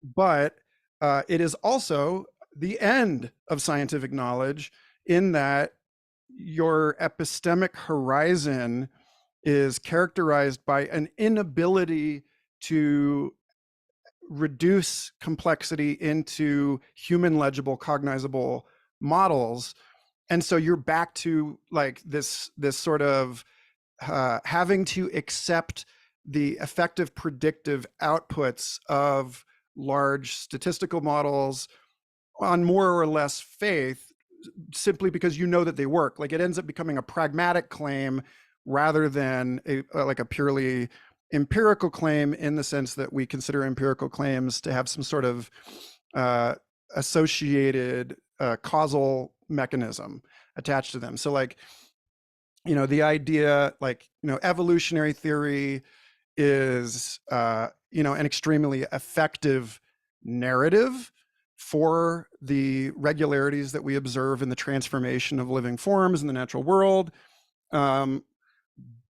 but it is also the end of scientific knowledge, in that your epistemic horizon is characterized by an inability to reduce complexity into human legible, cognizable models. And so you're back to like this sort of having to accept the effective predictive outputs of large statistical models on more or less faith, simply because you know that they work. Like, it ends up becoming a pragmatic claim rather than like a purely empirical claim, in the sense that we consider empirical claims to have some sort of associated causal mechanism attached to them. So like, the idea, like, evolutionary theory is, an extremely effective narrative for the regularities that we observe in the transformation of living forms in the natural world.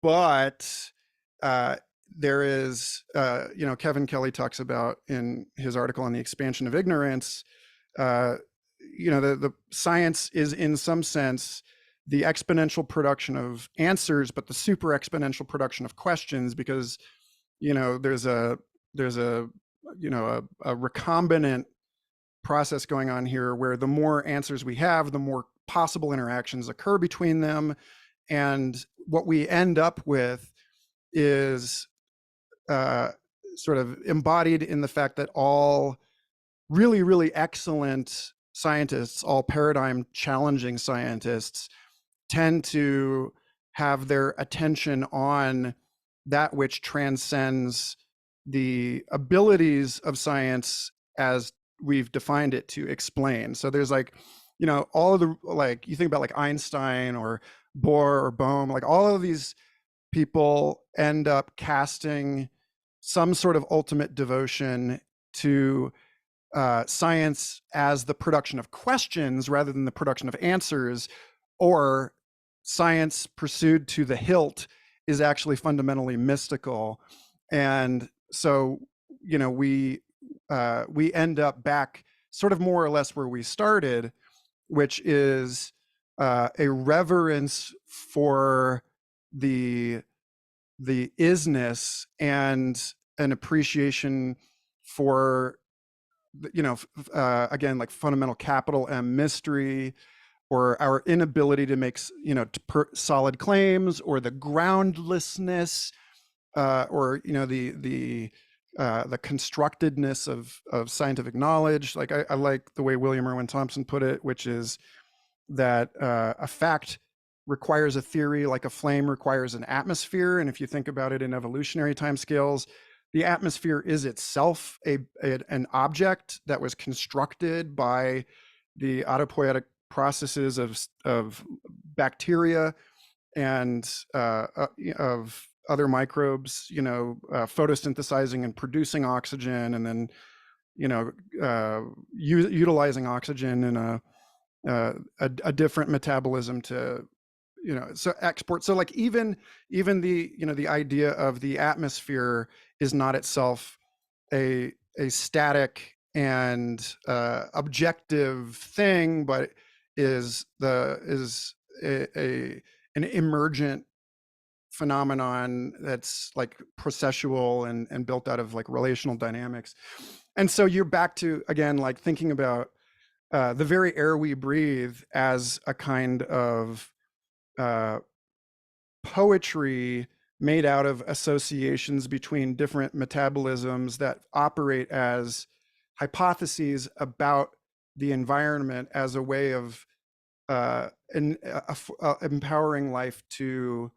But there is, Kevin Kelly talks about in his article on the expansion of ignorance, the science is in some sense the exponential production of answers, but the super exponential production of questions, because, there's a recombinant process going on here, where the more answers we have, the more possible interactions occur between them. And what we end up with is sort of embodied in the fact that all really, really excellent scientists, all paradigm challenging scientists, tend to have their attention on that which transcends the abilities of science as we've defined it to explain. So there's like, all of the, like, you think about like Einstein or Bohr or Bohm, like all of these people end up casting some sort of ultimate devotion to science as the production of questions rather than the production of answers, or science pursued to the hilt is actually fundamentally mystical. And so, we end up back sort of more or less where we started, which is a reverence for the isness and an appreciation for, again, like fundamental capital M mystery, or our inability to make, solid claims, or the groundlessness, or the constructedness of scientific knowledge. Like, I like the way William Irwin Thompson put it, which is that a fact requires a theory like a flame requires an atmosphere. And if you think about it in evolutionary timescales, the atmosphere is itself an object that was constructed by the autopoietic processes of bacteria and of other microbes, photosynthesizing and producing oxygen, and then, utilizing oxygen in a different metabolism to, so export. So like even the, the idea of the atmosphere is not itself a static and objective thing, but is an emergent phenomenon that's like processual and built out of like relational dynamics. And so you're back to, again, like thinking about the very air we breathe as a kind of poetry made out of associations between different metabolisms that operate as hypotheses about the environment as a way of empowering life to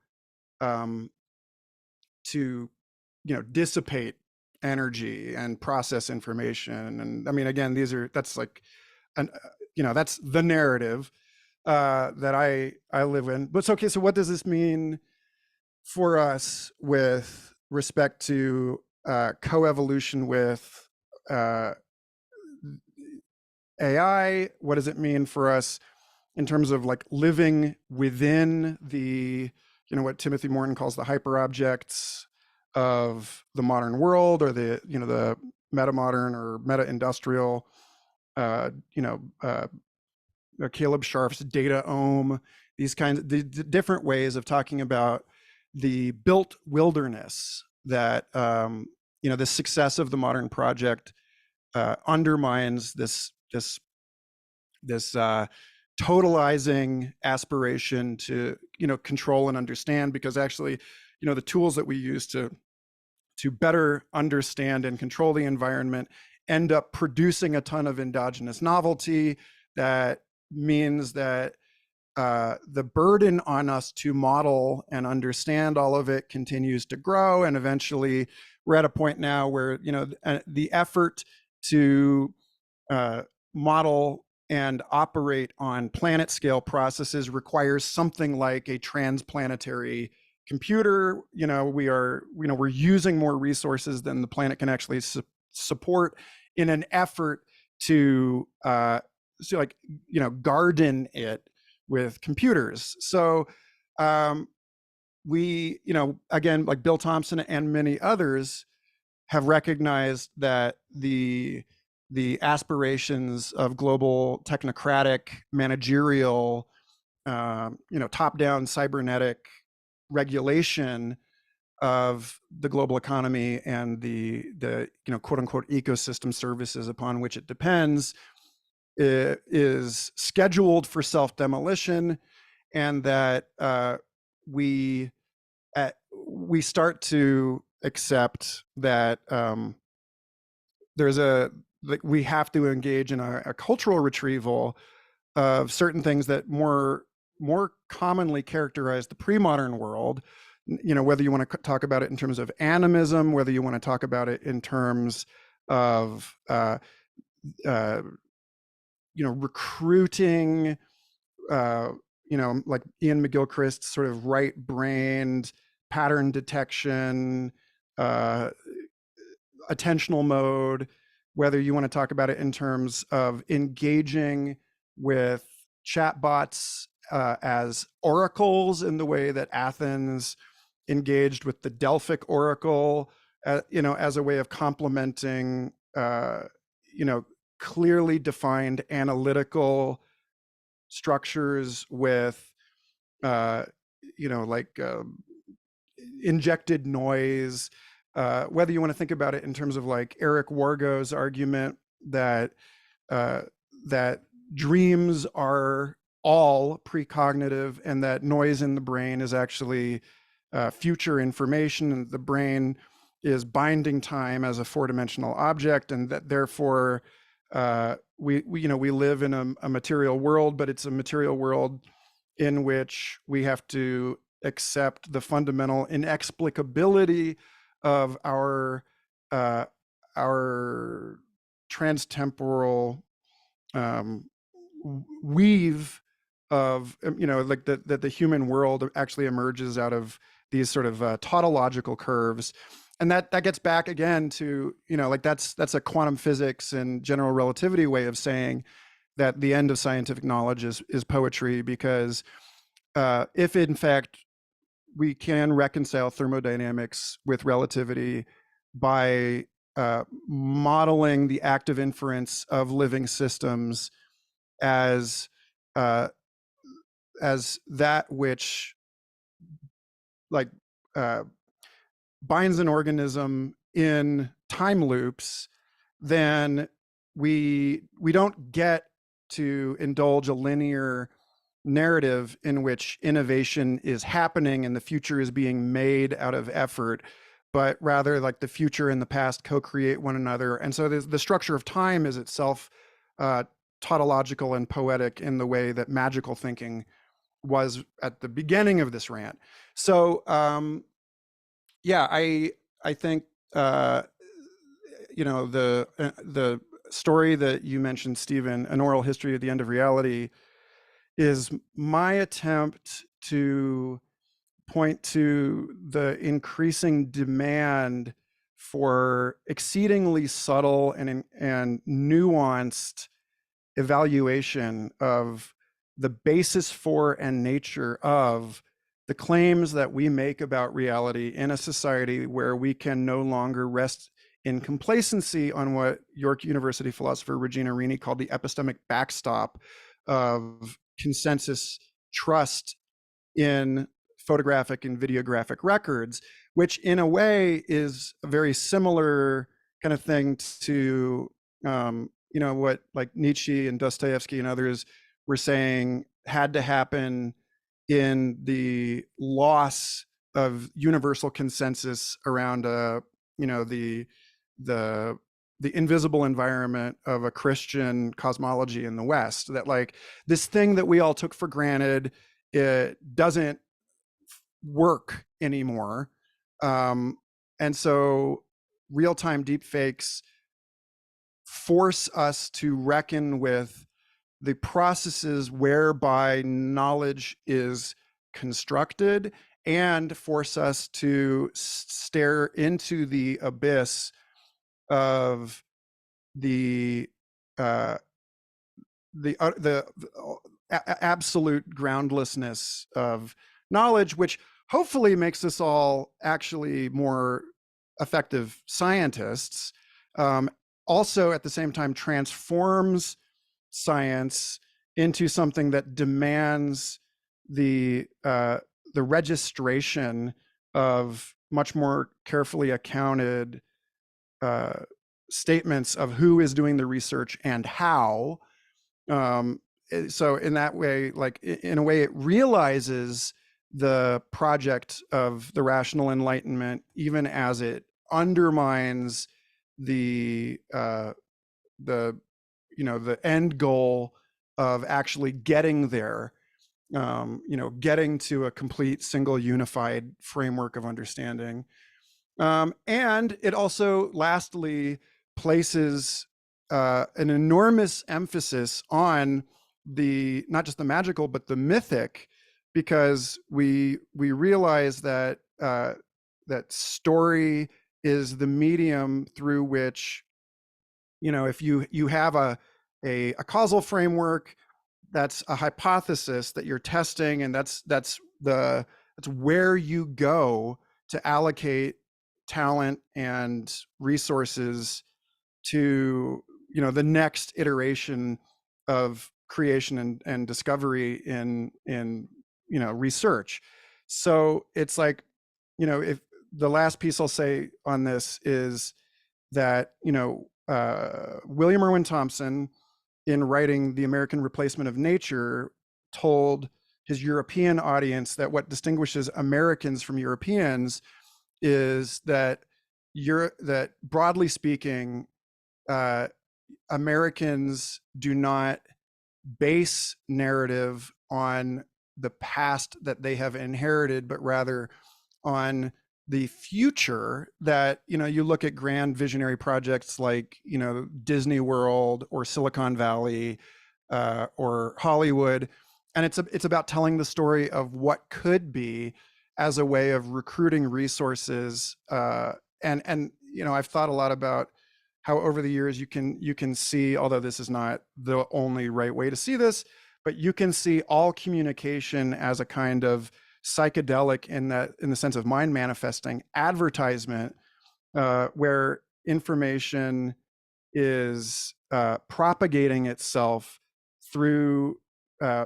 dissipate energy and process information. And I mean, again, that's like that's the narrative that I live in. But it's okay. So what does this mean for us with respect to coevolution with AI? What does it mean for us in terms of like living within the, what Timothy Morton calls the hyperobjects of the modern world, or the, the metamodern or meta-industrial, Caleb Sharf's data ohm, these kinds of the different ways of talking about the built wilderness that, the success of the modern project undermines this totalizing aspiration to, control and understand, because actually, the tools that we use to better understand and control the environment end up producing a ton of endogenous novelty. That means that the burden on us to model and understand all of it continues to grow, and eventually we're at a point now where the effort to model and operate on planet scale processes requires something like a transplanetary computer. We're using more resources than the planet can actually support in an effort to garden it with computers. So we, again, like Bill Thompson and many others have recognized that the aspirations of global technocratic managerial top-down cybernetic regulation of the global economy and the quote unquote ecosystem services upon which it depends is scheduled for self-demolition, and that we start to accept that we have to engage in a cultural retrieval of certain things that more commonly characterize the pre-modern world. Whether you want to talk about it in terms of animism, whether you want to talk about it in terms of recruiting, like Ian McGilchrist's sort of right-brained pattern detection, attentional mode, whether you want to talk about it in terms of engaging with chatbots as oracles in the way that Athens engaged with the Delphic oracle, as a way of complementing, clearly defined analytical structures with, injected noise. Whether you want to think about it in terms of like Eric Wargo's argument that dreams are all precognitive, and that noise in the brain is actually future information, and the brain is binding time as a four-dimensional object, and that therefore we live in a material world, but it's a material world in which we have to accept the fundamental inexplicability of our transtemporal weave of, like that the human world actually emerges out of these sort of tautological curves. And that gets back again to, that's a quantum physics and general relativity way of saying that the end of scientific knowledge is poetry, because if in fact we can reconcile thermodynamics with relativity by modeling the active inference of living systems as that which binds an organism in time loops, then we don't get to indulge a linear narrative in which innovation is happening and the future is being made out of effort, but rather like the future and the past co-create one another. And so the structure of time is itself tautological and poetic in the way that magical thinking was at the beginning of this rant. So yeah, I think you know, the story that you mentioned, Stephen, An Oral History of the End of Reality, is my attempt to point to the increasing demand for exceedingly subtle and nuanced evaluation of the basis for and nature of the claims that we make about reality in a society where we can no longer rest in complacency on what York University philosopher Regina Rini called the epistemic backstop of consensus trust in photographic and videographic records, which in a way is a very similar kind of thing to you know, what like Nietzsche and Dostoevsky and others were saying had to happen in the loss of universal consensus around you know, the invisible environment of a Christian cosmology in the West, that like this thing that we all took for granted, it doesn't work anymore. And so real-time deepfakes force us to reckon with the processes whereby knowledge is constructed, and force us to stare into the abyss of the absolute groundlessness of knowledge, which hopefully makes us all actually more effective scientists. Also, at the same time, transforms science into something that demands the registration of much more carefully accounted statements of who is doing the research and how. So in that way, like in a way, it realizes the project of the rational enlightenment, even as it undermines the you know, the end goal of actually getting there, you know, getting to a complete single unified framework of understanding. And it also lastly places an enormous emphasis on the, not just the magical, but the mythic, because we realize that that story is the medium through which, you know, if you have a causal framework, that's a hypothesis that you're testing, and that's where you go to allocate talent and resources to, you know, the next iteration of creation and discovery in you know, research. So it's like, you know, if the last piece I'll say on this is that, you know, William Irwin Thompson, in writing The American Replacement of Nature, told his European audience that what distinguishes Americans from Europeans is that that broadly speaking, Americans do not base narrative on the past that they have inherited, but rather on the future. That, you know, you look at grand visionary projects like, you know, Disney World or Silicon Valley or Hollywood, and it's about telling the story of what could be as a way of recruiting resources. And you know, I've thought a lot about how over the years you can see, although this is not the only right way to see this, but you can see all communication as a kind of psychedelic, in the sense of mind manifesting advertisement, where information is propagating itself through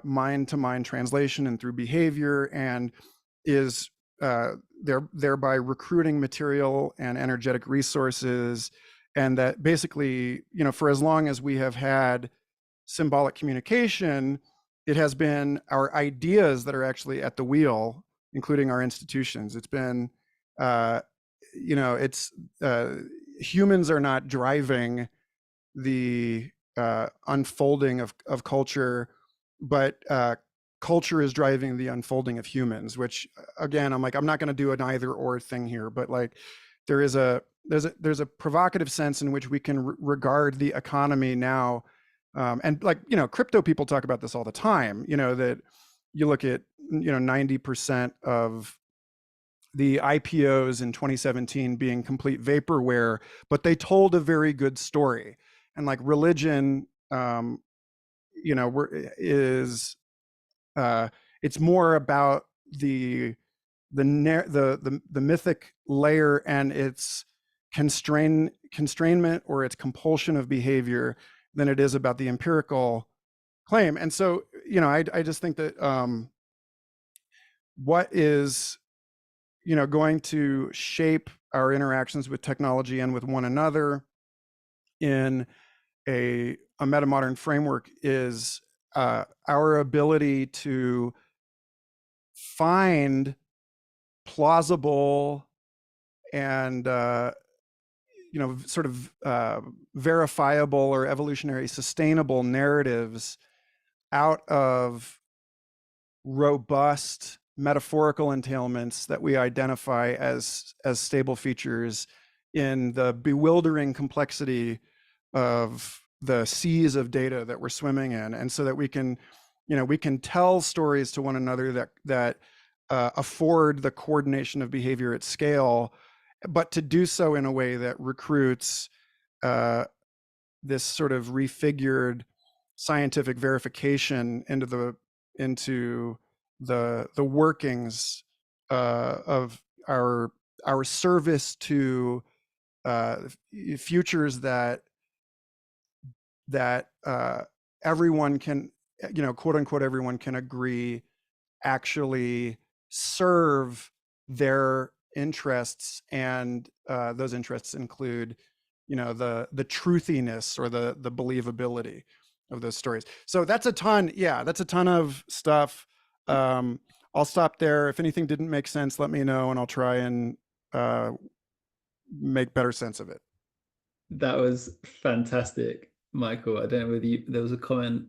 mind to mind translation and through behavior, and is thereby recruiting material and energetic resources. And that basically, you know, for as long as we have had symbolic communication, it has been our ideas that are actually at the wheel, including our institutions. It's been, it's humans are not driving the unfolding of culture, but culture is driving the unfolding of humans. Which, again, I'm not going to do an either or thing here, but like there's a provocative sense in which we can regard the economy now, and like crypto people talk about this all the time. That you look at 90% of the IPOs in 2017 being complete vaporware, but they told a very good story. And like religion, is it's more about the mythic layer and its constrainment or its compulsion of behavior than it is about the empirical claim. And so, I just think that what is going to shape our interactions with technology and with one another in a metamodern framework is our ability to find plausible and sort of verifiable or evolutionary sustainable narratives out of robust metaphorical entailments that we identify as stable features in the bewildering complexity of the seas of data that we're swimming in. And so that we can tell stories to one another that afford the coordination of behavior at scale, but to do so in a way that recruits this sort of refigured scientific verification into the workings of our service to futures that everyone can, quote unquote, everyone can agree actually serve their interests, and those interests include the truthiness or the believability of those stories. So that's a ton of stuff. I'll stop there. If anything didn't make sense, let me know and I'll try and make better sense of it. That was fantastic, Michael. I don't know whether there was a comment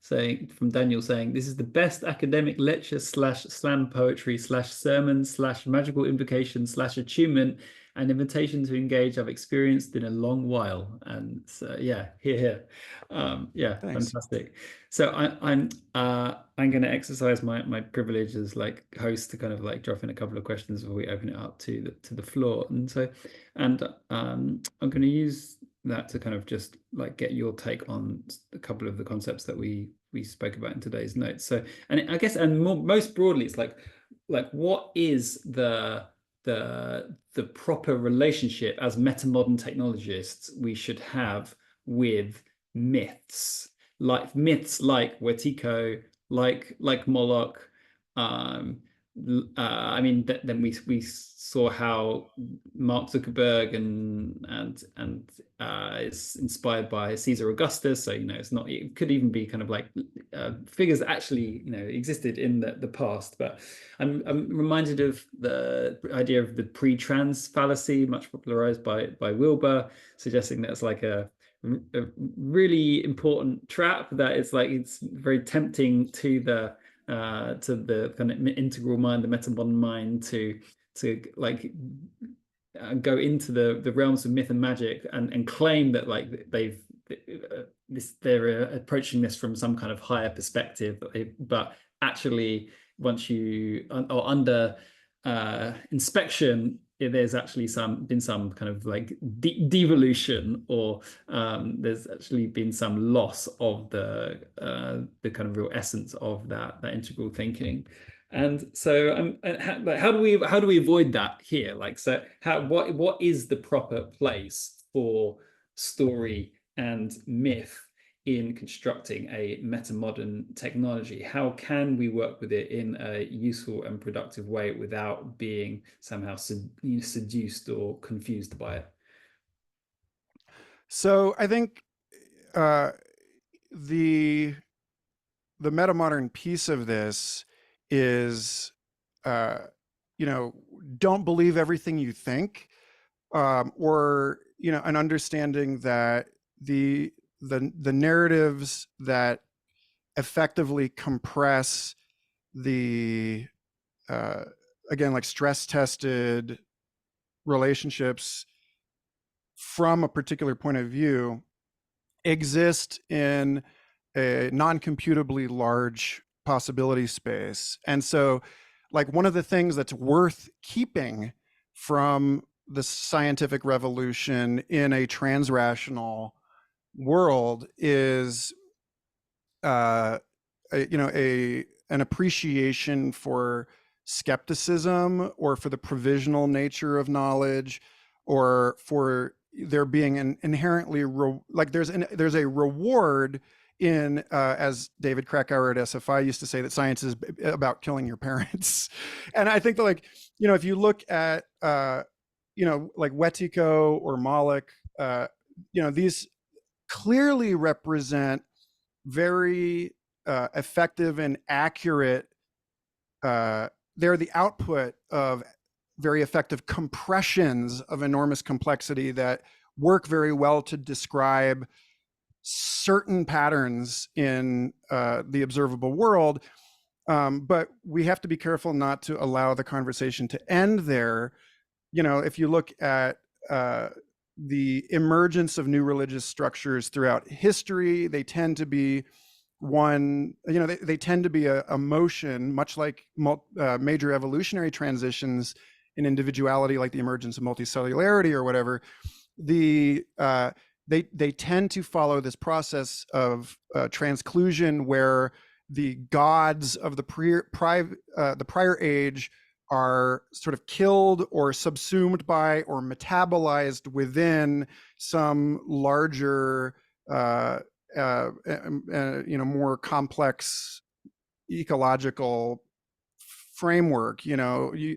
saying from Daniel saying this is the best academic lecture / slam poetry / sermon / magical invocation / attunement and invitation to engage I've experienced in a long while. And so yeah, here. Yeah, Thanks. fantastic. So I'm going to exercise my privilege as like host to kind of like drop in a couple of questions before we open it up to the floor. And so I'm going to use that to kind of just like get your take on a couple of the concepts that we spoke about in today's notes. So, and I guess, and most broadly, it's like what is the proper relationship as metamodern technologists we should have with myths like Wetiko, like Moloch. I mean, then we saw how Mark Zuckerberg and is inspired by Caesar Augustus. So it's not. It could even be kind of like figures that actually existed in the past. But I'm reminded of the idea of the pre-trans fallacy, much popularized by Wilbur, suggesting that it's like a really important trap that it's very tempting to the kind of integral mind, the metamodern mind, to like go into the realms of myth and magic and claim that like they're approaching this from some kind of higher perspective, but actually once you or under inspection, there's actually been some kind of like devolution, or there's actually been some loss of the kind of real essence of that integral thinking. And so how do we avoid that here? Like, so what is the proper place for story and myth in constructing a metamodern technology? How can we work with it in a useful and productive way without being somehow seduced or confused by it? So I think the metamodern piece of this is, don't believe everything you think, or an understanding that the narratives that effectively compress the again, like stress tested relationships from a particular point of view exist in a non-computably large possibility space. And so, like, one of the things that's worth keeping from the scientific revolution in a transrational world is an appreciation for skepticism, or for the provisional nature of knowledge, or for there being an inherently there's a reward in, as David Krakauer at SFI used to say, that science is about killing your parents. And I think that, like, if you look at like Wetiko or Moloch, these clearly represent very effective and accurate, they're the output of very effective compressions of enormous complexity that work very well to describe certain patterns in the observable world. But we have to be careful not to allow the conversation to end there. If you look at the emergence of new religious structures throughout history, they tend to be they tend to be a motion, much like major evolutionary transitions in individuality, like the emergence of multicellularity or whatever. They tend to follow this process of transclusion, where the gods of the prior age are sort of killed or subsumed by or metabolized within some larger, more complex ecological framework. You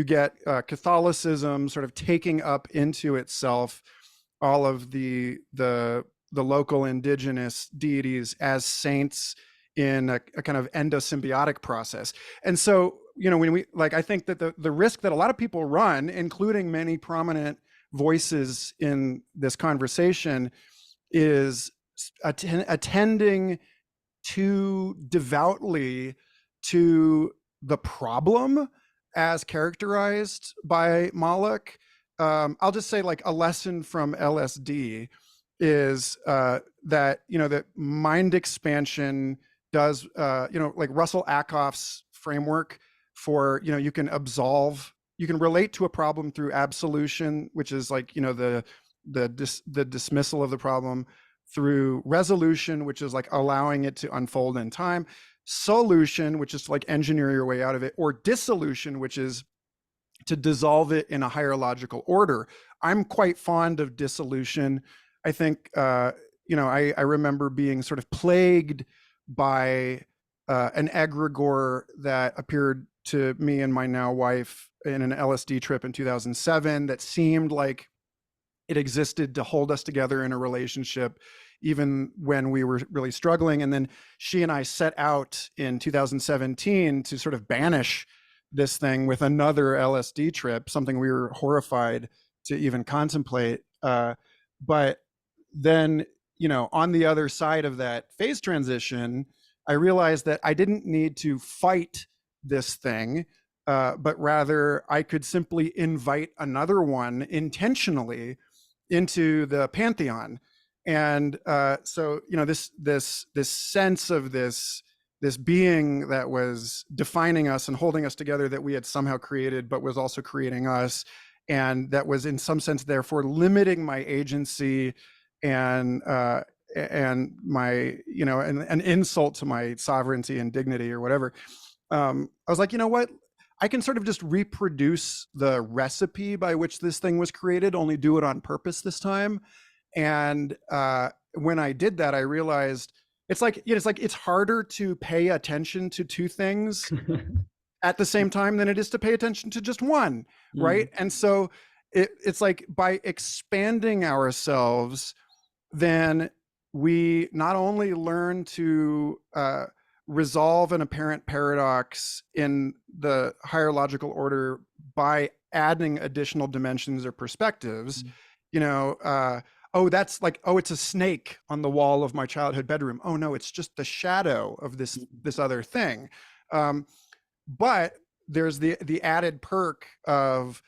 get Catholicism sort of taking up into itself all of the local indigenous deities as saints in a kind of endosymbiotic process. And so, when we, like, I think that the risk that a lot of people run, including many prominent voices in this conversation, is attending too devoutly to the problem as characterized by Moloch. I'll just say, like, a lesson from LSD is that that mind expansion does, like Russell Ackoff's framework for, you can relate to a problem through absolution, which is like, the dismissal of the problem, through resolution, which is like allowing it to unfold in time, solution, which is to like engineer your way out of it, or dissolution, which is to dissolve it in a higher logical order. I'm quite fond of dissolution. I think, I remember being sort of plagued by an egregore that appeared to me and my now wife in an LSD trip in 2007 that seemed like it existed to hold us together in a relationship, even when we were really struggling. And then she and I set out in 2017 to sort of banish this thing with another LSD trip, something we were horrified to even contemplate. But then, on the other side of that phase transition, I realized that I didn't need to fight this thing, but rather I could simply invite another one intentionally into the pantheon. And so, this sense of this being that was defining us and holding us together, that we had somehow created, but was also creating us, and that was in some sense therefore limiting my agency and my, an insult to my sovereignty and dignity or whatever. I was like, what? I can sort of just reproduce the recipe by which this thing was created, only do it on purpose this time. And when I did that, I realized it's harder to pay attention to two things at the same time than it is to pay attention to just one, right? And so it's like, by expanding ourselves, then we not only learn to resolve an apparent paradox in the higher logical order by adding additional dimensions or perspectives. You know, oh, that's like, oh, it's a snake on the wall of my childhood bedroom. Oh no, it's just the shadow of this other thing. But there's the added perk of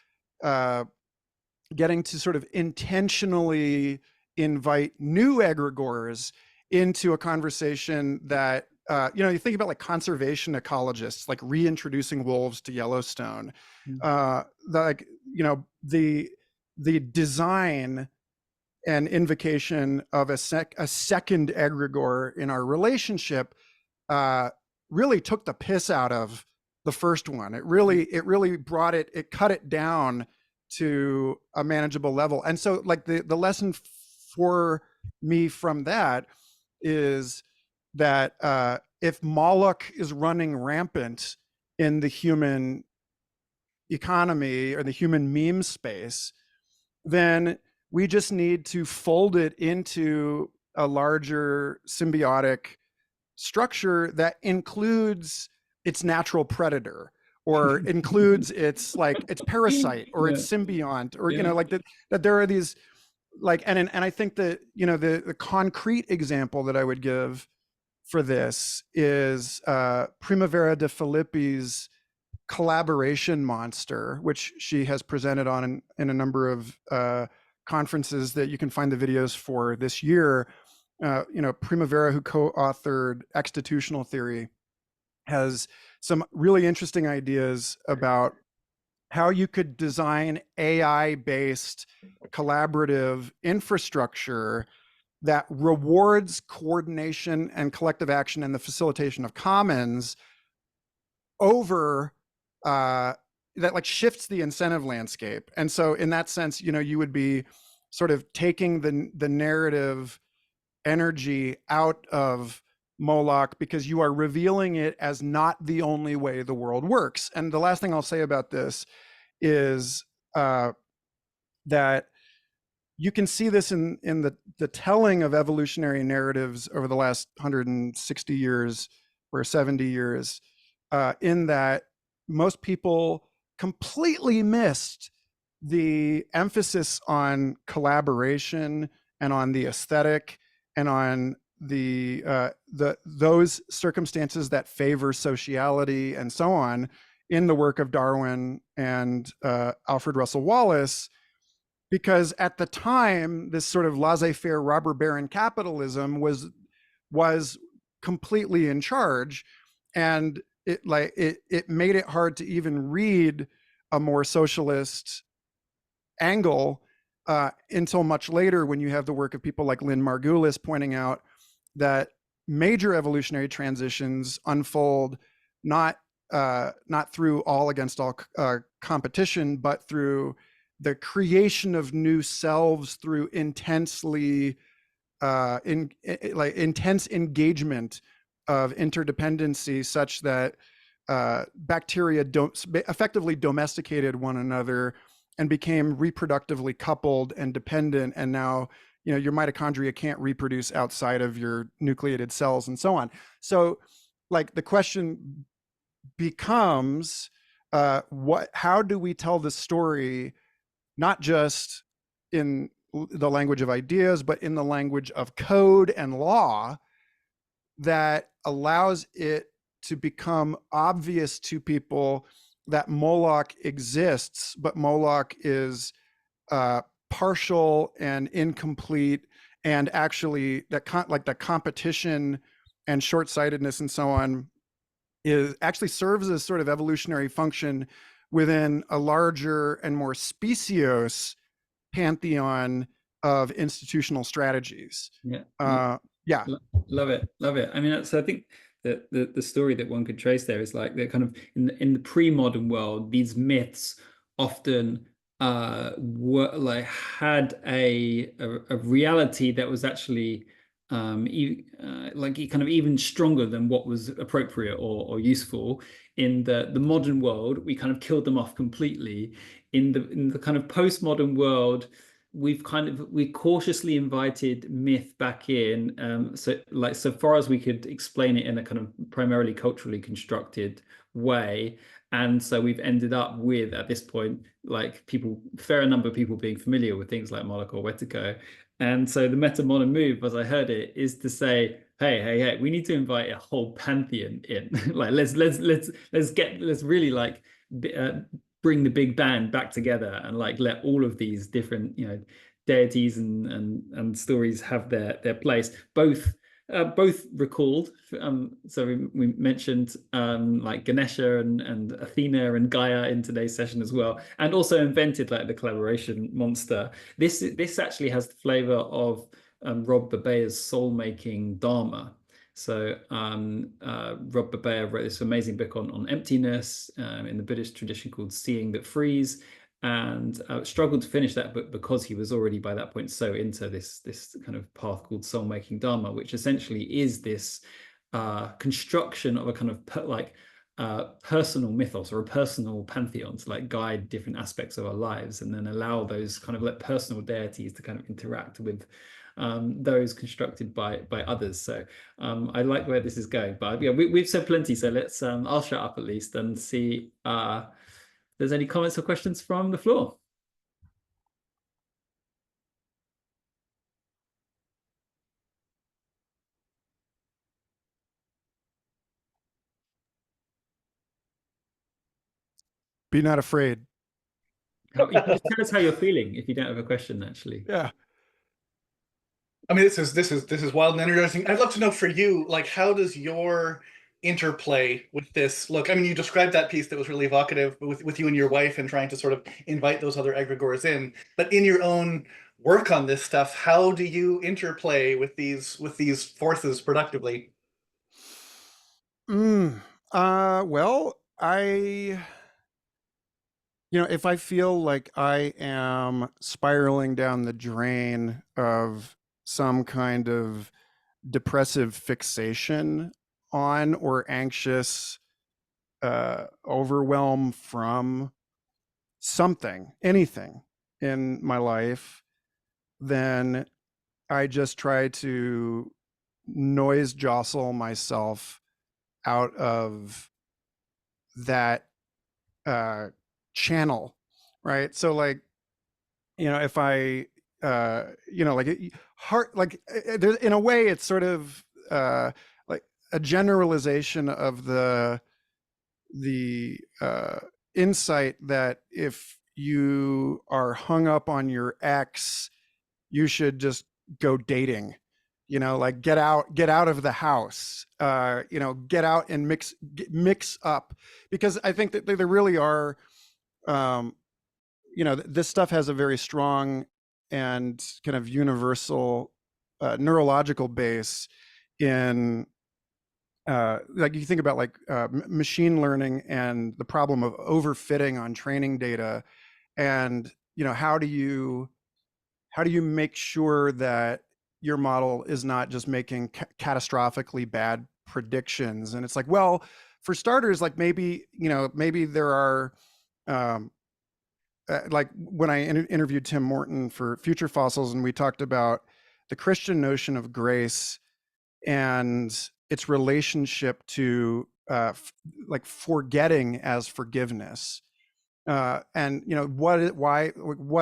getting to sort of intentionally invite new egregores into a conversation that, you know, you think about like conservation ecologists, like reintroducing wolves to Yellowstone. Like, you know, the design and invocation of a second egregore in our relationship really took the piss out of the first one. It really brought it cut it down to a manageable level. And so like the lesson for me from that is that if Moloch is running rampant in the human economy or the human meme space, then we just need to fold it into a larger symbiotic structure that includes its natural predator, or includes its parasite or its symbiont, or you know, like that there are these like, and I think that, you know, the concrete example that I would give for this is Primavera de Filippi's collaboration monster, which she has presented on in a number of conferences that you can find the videos for this year. You know, Primavera, who co-authored Extitutional Theory, has some really interesting ideas about how you could design AI-based collaborative infrastructure that rewards coordination and collective action and the facilitation of commons over that like shifts the incentive landscape. And so in that sense, you know, you would be sort of taking the narrative energy out of Moloch because you are revealing it as not the only way the world works. And the last thing I'll say about this is that you can see this in the telling of evolutionary narratives over the last 160 years or 70 years, in that most people completely missed the emphasis on collaboration and on the aesthetic and on those circumstances that favor sociality and so on in the work of Darwin and Alfred Russel Wallace, because at the time this sort of laissez-faire robber baron capitalism was completely in charge, and it made it hard to even read a more socialist angle until much later, when you have the work of people like Lynn Margulis pointing out that major evolutionary transitions unfold not through all against all competition, but through the creation of new selves through intensely intense engagement of interdependency, such that bacteria effectively domesticated one another and became reproductively coupled and dependent. And now, you know, your mitochondria can't reproduce outside of your nucleated cells and so on. So like the question becomes, how do we tell the story, not just in the language of ideas, but in the language of code and law, that allows it to become obvious to people that Moloch exists, but Moloch is partial and incomplete, and actually that competition and short-sightedness and so on actually serves as sort of evolutionary function within a larger and more specious pantheon of institutional strategies. Yeah. Love it. I mean, I think that the story that one could trace there is like the kind of in the pre-modern world, these myths often were like had a reality that was actually like kind of even stronger than what was appropriate or useful. In the modern world, we kind of killed them off completely. In the kind of postmodern world, we cautiously invited myth back in, so like so far as we could explain it in a kind of primarily culturally constructed way. And so we've ended up with, at this point, like fair number of people being familiar with things like Moloch or Wetiko. And so the meta-modern move, as I heard it, is to say, hey, we need to invite a whole pantheon in. Like let's really like bring the big band back together and like let all of these different, you know, deities and stories have their place. Both recalled. So we mentioned like Ganesha and Athena and Gaia in today's session as well, and also invented like the collaboration monster. This actually has the flavor of Rob Babea's soul-making Dharma. So Rob Babea wrote this amazing book on emptiness in the Buddhist tradition called Seeing That Frees, and struggled to finish that book because he was already by that point so into this kind of path called soul making dharma, which essentially is this construction of a kind of personal mythos or a personal pantheon to like guide different aspects of our lives, and then allow those kind of like personal deities to kind of interact with those constructed by others. So I like where this is going, but yeah, we've said plenty, so let's I'll shut up at least and see if there's any comments or questions from the floor. Be not afraid. You can just tell us how you're feeling if you don't have a question, actually. Yeah. I mean, this is wild and energizing. I'd love to know for you, like, how does your interplay with this look? I mean, you described that piece that was really evocative with you and your wife and trying to sort of invite those other egregores in. But in your own work on this stuff, how do you interplay with these forces productively? Well, if I feel like I am spiraling down the drain of some kind of depressive fixation on or anxious overwhelm from something, anything in my life, then I just try to noise jostle myself out of that channel, right? So like, if I like heart, like in a way it's sort of like a generalization of the insight that if you are hung up on your ex, you should just go dating, like get out of the house, get out and mix up, because I think that there really are, this stuff has a very strong and kind of universal neurological base in like you think about like machine learning and the problem of overfitting on training data, and how do you make sure that your model is not just making catastrophically bad predictions? And it's like, well, for starters, like maybe there are like when I interviewed Tim Morton for Future Fossils, and we talked about the Christian notion of grace and its relationship to like forgetting as forgiveness, and what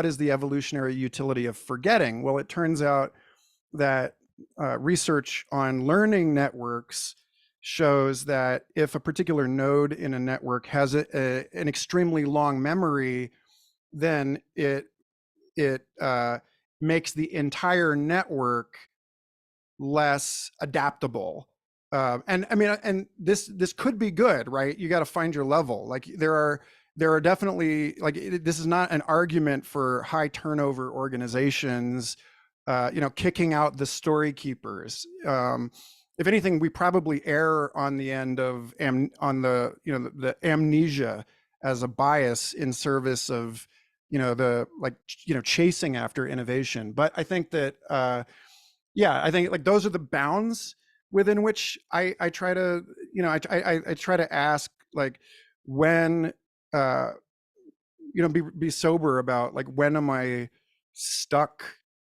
is the evolutionary utility of forgetting? Well, it turns out that research on learning networks shows that if a particular node in a network has an extremely long memory, then it makes the entire network less adaptable. And I mean, and this could be good, right? You got to find your level. Like there are definitely, like this is not an argument for high turnover organizations, kicking out the story keepers. If anything, we probably err on the end of the amnesia as a bias in service of chasing after innovation. But I think that I think like those are the bounds within which I try to I try to ask, like, when be sober about, like, when am I stuck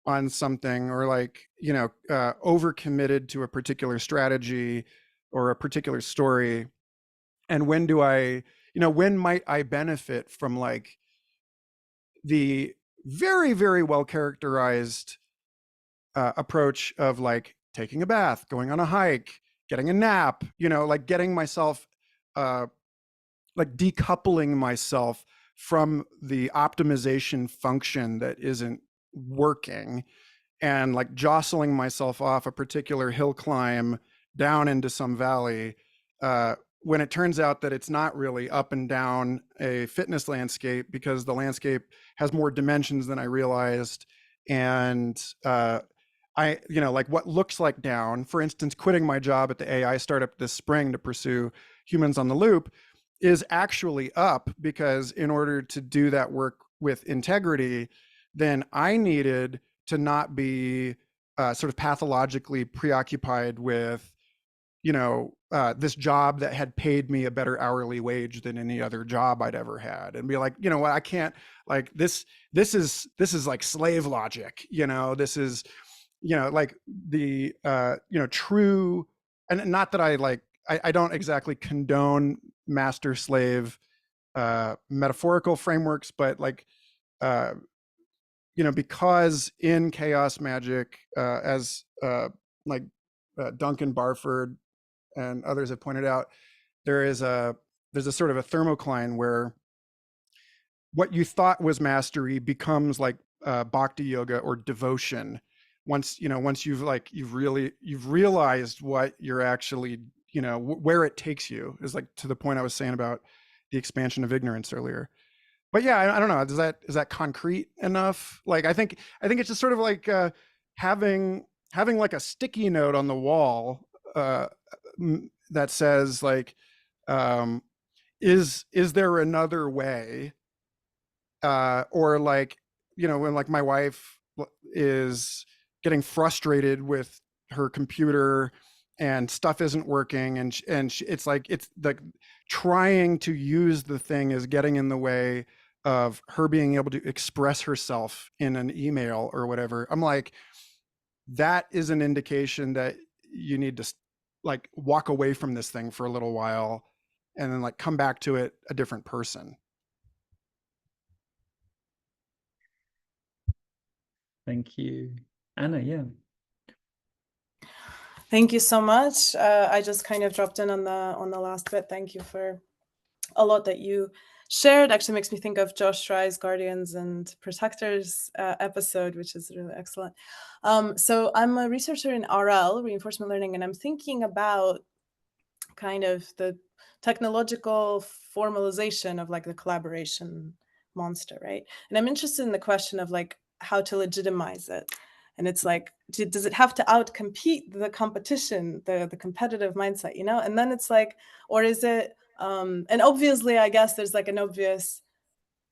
on something, or like, overcommitted to a particular strategy or a particular story? And when do when might I benefit from like the very, very well characterized approach of like taking a bath, going on a hike, getting a nap, like getting myself, like decoupling myself from the optimization function that isn't working, and like jostling myself off a particular hill climb down into some valley, when it turns out that it's not really up and down a fitness landscape, because the landscape has more dimensions than I realized. And like what looks like down, for instance, quitting my job at the AI startup this spring to pursue Humans on the Loop, is actually up, because in order to do that work with integrity, then I needed to not be sort of pathologically preoccupied with, this job that had paid me a better hourly wage than any other job I'd ever had, and be like, what, I can't, like, this is like slave logic, this is, like the, true, and not that I like, I don't exactly condone master slave metaphorical frameworks, but like, because in chaos magic, as like Duncan Barford and others have pointed out, there's a sort of a thermocline where what you thought was mastery becomes like bhakti yoga or devotion. Once you've realized what you're actually, where it takes you, is like to the point I was saying about the expansion of ignorance earlier. But yeah, I don't know. Is that concrete enough? Like, I think it's just sort of like having like a sticky note on the wall that says like, is there another way? Or like, when like my wife is getting frustrated with her computer and stuff isn't working, and it's like trying to use the thing is getting in the way of her being able to express herself in an email or whatever. I'm like, that is an indication that you need to like walk away from this thing for a little while and then like come back to it a different person. Thank you. Anna, yeah. Thank you so much. I just kind of dropped in on the last bit. Thank you for a lot that you shared. Actually makes me think of Josh Fry's Guardians and Protectors episode, which is really excellent. So I'm a researcher in RL, reinforcement learning, and I'm thinking about kind of the technological formalization of like the collaboration monster, right? And I'm interested in the question of like how to legitimize it. And it's like, does it have to outcompete the competition, the competitive mindset, And then it's like, or is it, and obviously, I guess there's like an obvious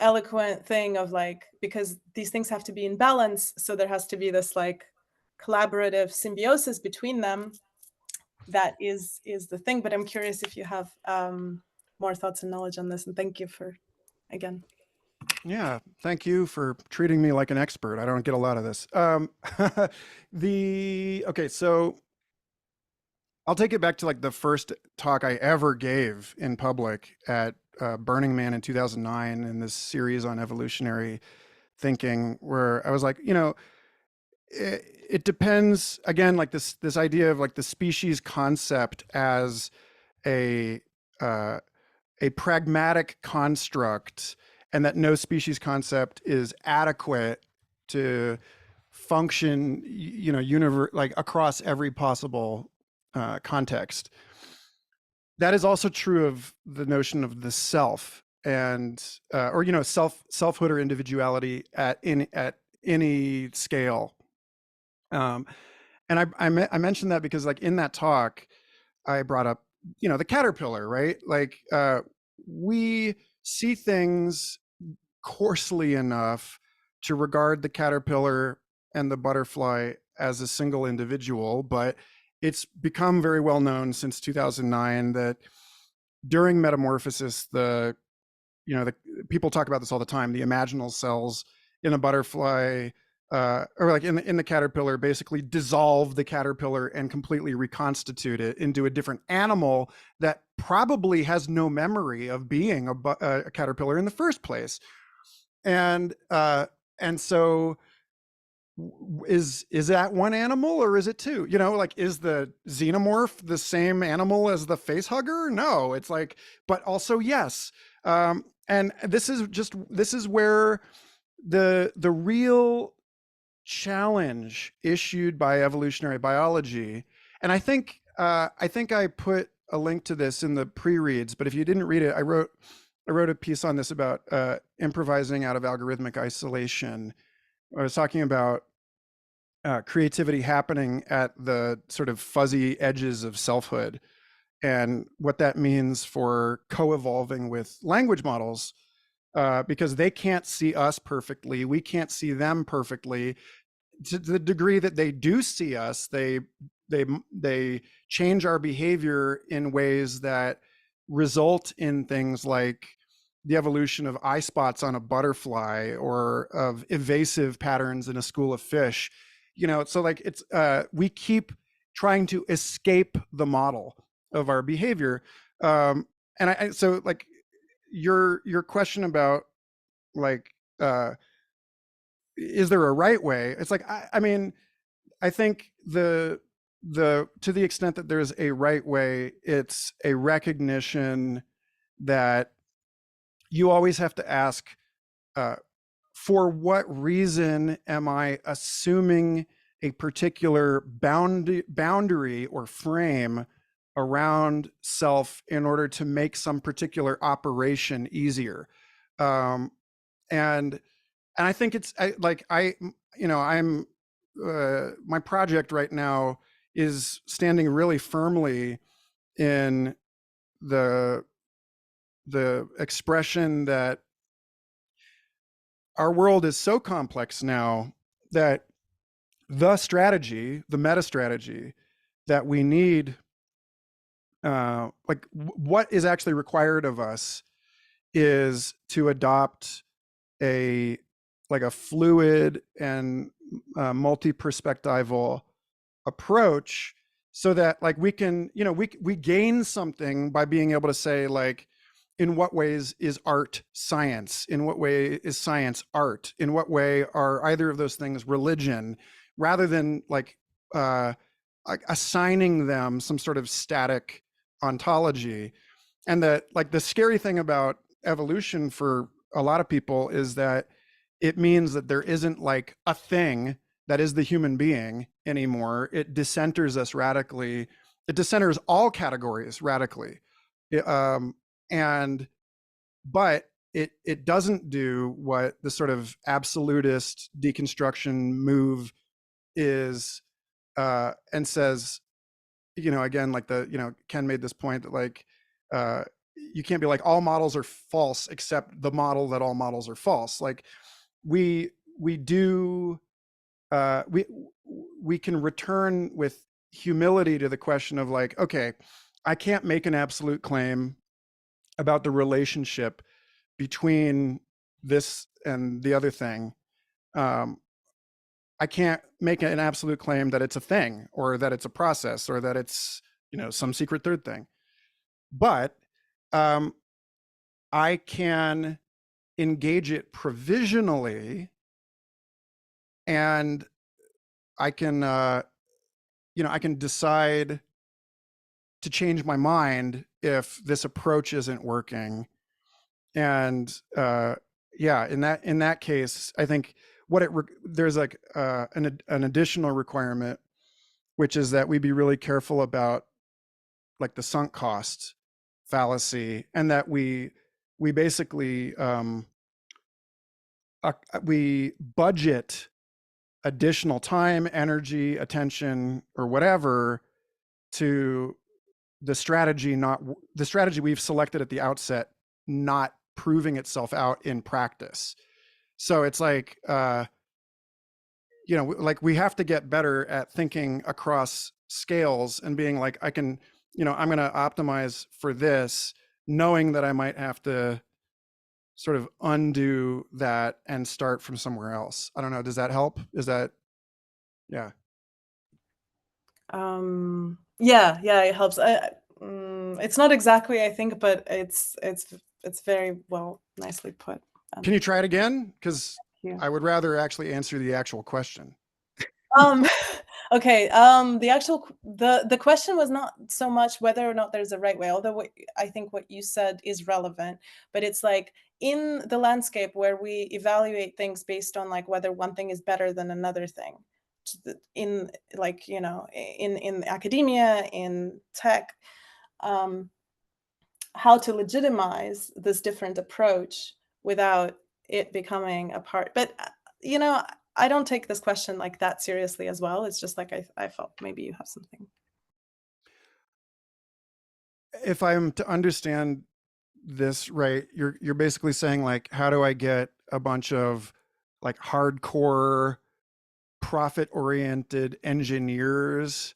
eloquent thing of like, because these things have to be in balance, so there has to be this like collaborative symbiosis between them. That is the thing. But I'm curious if you have more thoughts and knowledge on this. And thank you for, again. Yeah, thank you for treating me like an expert. I don't get a lot of this. Okay, so I'll take it back to like the first talk I ever gave in public at Burning Man in 2009 in this series on evolutionary thinking, where I was like, it depends, again, like this idea of like the species concept as a pragmatic construct, and that no species concept is adequate to function, like across every possible context. That is also true of the notion of the self, and or selfhood or individuality at any scale. And I mentioned that because like in that talk, I brought up the caterpillar, right? Like we see things coarsely enough to regard the caterpillar and the butterfly as a single individual, but it's become very well known since 2009 that during metamorphosis, the people talk about this all the time, the imaginal cells in a butterfly, or like in the caterpillar, basically dissolve the caterpillar and completely reconstitute it into a different animal that probably has no memory of being a caterpillar in the first place. And so is that one animal, or is it two? You know, like, is the xenomorph the same animal as the face hugger? No, it's like, but also yes. And this is where the real challenge issued by evolutionary biology, and I think I put a link to this in the pre-reads, but if you didn't read it, I wrote a piece on this about improvising out of algorithmic isolation. I was talking about creativity happening at the sort of fuzzy edges of selfhood, and what that means for co-evolving with language models, because they can't see us perfectly, we can't see them perfectly. To the degree that they do see us, they change our behavior in ways that result in things like the evolution of eye spots on a butterfly, or of evasive patterns in a school of fish. You know, so like, it's we keep trying to escape the model of our behavior. And so like, your question about like, is there a right way? It's like, I mean, I think to the extent that there's a right way, it's a recognition that you always have to ask, for what reason am I assuming a particular boundary or frame around self in order to make some particular operation easier? And I think it's I'm my project right now is standing really firmly in the expression that our world is so complex now that the meta strategy that we need, what is actually required of us, is to adopt a fluid and multi-perspectival approach, so that like we can, we gain something by being able to say, like, in what ways is art science? In what way is science art? In what way are either of those things religion? Rather than like assigning them some sort of static ontology. And that, like, the scary thing about evolution for a lot of people is that it means that there isn't like a thing that is the human being anymore. It decenters us radically. It decenters all categories radically. But it doesn't do what the sort of absolutist deconstruction move is, and says, again, like Ken made this point that like, you can't be like, all models are false except the model that all models are false. Like, we can return with humility to the question of like, okay, I can't make an absolute claim about the relationship between this and the other thing. I can't make an absolute claim that it's a thing, or that it's a process, or that it's, some secret third thing. But I can engage it provisionally, and I can, I can decide to change my mind if this approach isn't working. And in that case, I think there's like an additional requirement, which is that we be really careful about like the sunk cost fallacy, and that we basically we budget additional time, energy, attention, or whatever to the strategy we've selected at the outset not proving itself out in practice. So it's like, like, we have to get better at thinking across scales and being like, I'm going to optimize for this, knowing that I might have to sort of undo that and start from somewhere else? I don't know. Does that help? Is that, yeah. Yeah, it helps. It's not exactly, I think, but it's very well, nicely put. Can you try it again? Because Yeah. I would rather actually answer the actual question. Okay. The question was not so much whether or not there's a right way, although I think what you said is relevant, but it's like in the landscape where we evaluate things based on like whether one thing is better than another thing, in like, you know, in academia, in tech, how to legitimize this different approach without it becoming a part. But you know, I don't take this question like that seriously as well. It's just like I felt maybe you have something. If I'm to understand this right, you're basically saying like, how do I get a bunch of like hardcore profit-oriented engineers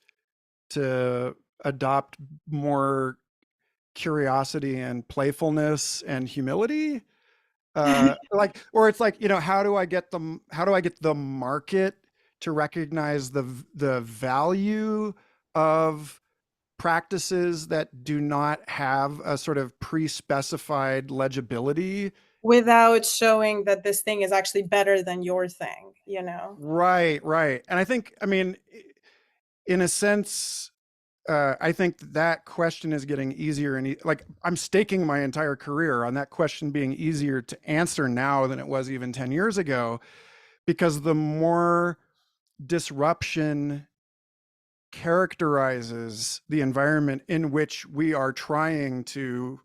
to adopt more curiosity and playfulness and humility? Like, or it's like, you know, how do I get the market to recognize the value of practices that do not have a sort of pre-specified legibility Without showing that this thing is actually better than your thing, you know? Right. And I think, I mean, in a sense, I think that question is getting easier, and like I'm staking my entire career on that question being easier to answer now than it was even 10 years ago, because the more disruption characterizes the environment in which we are trying to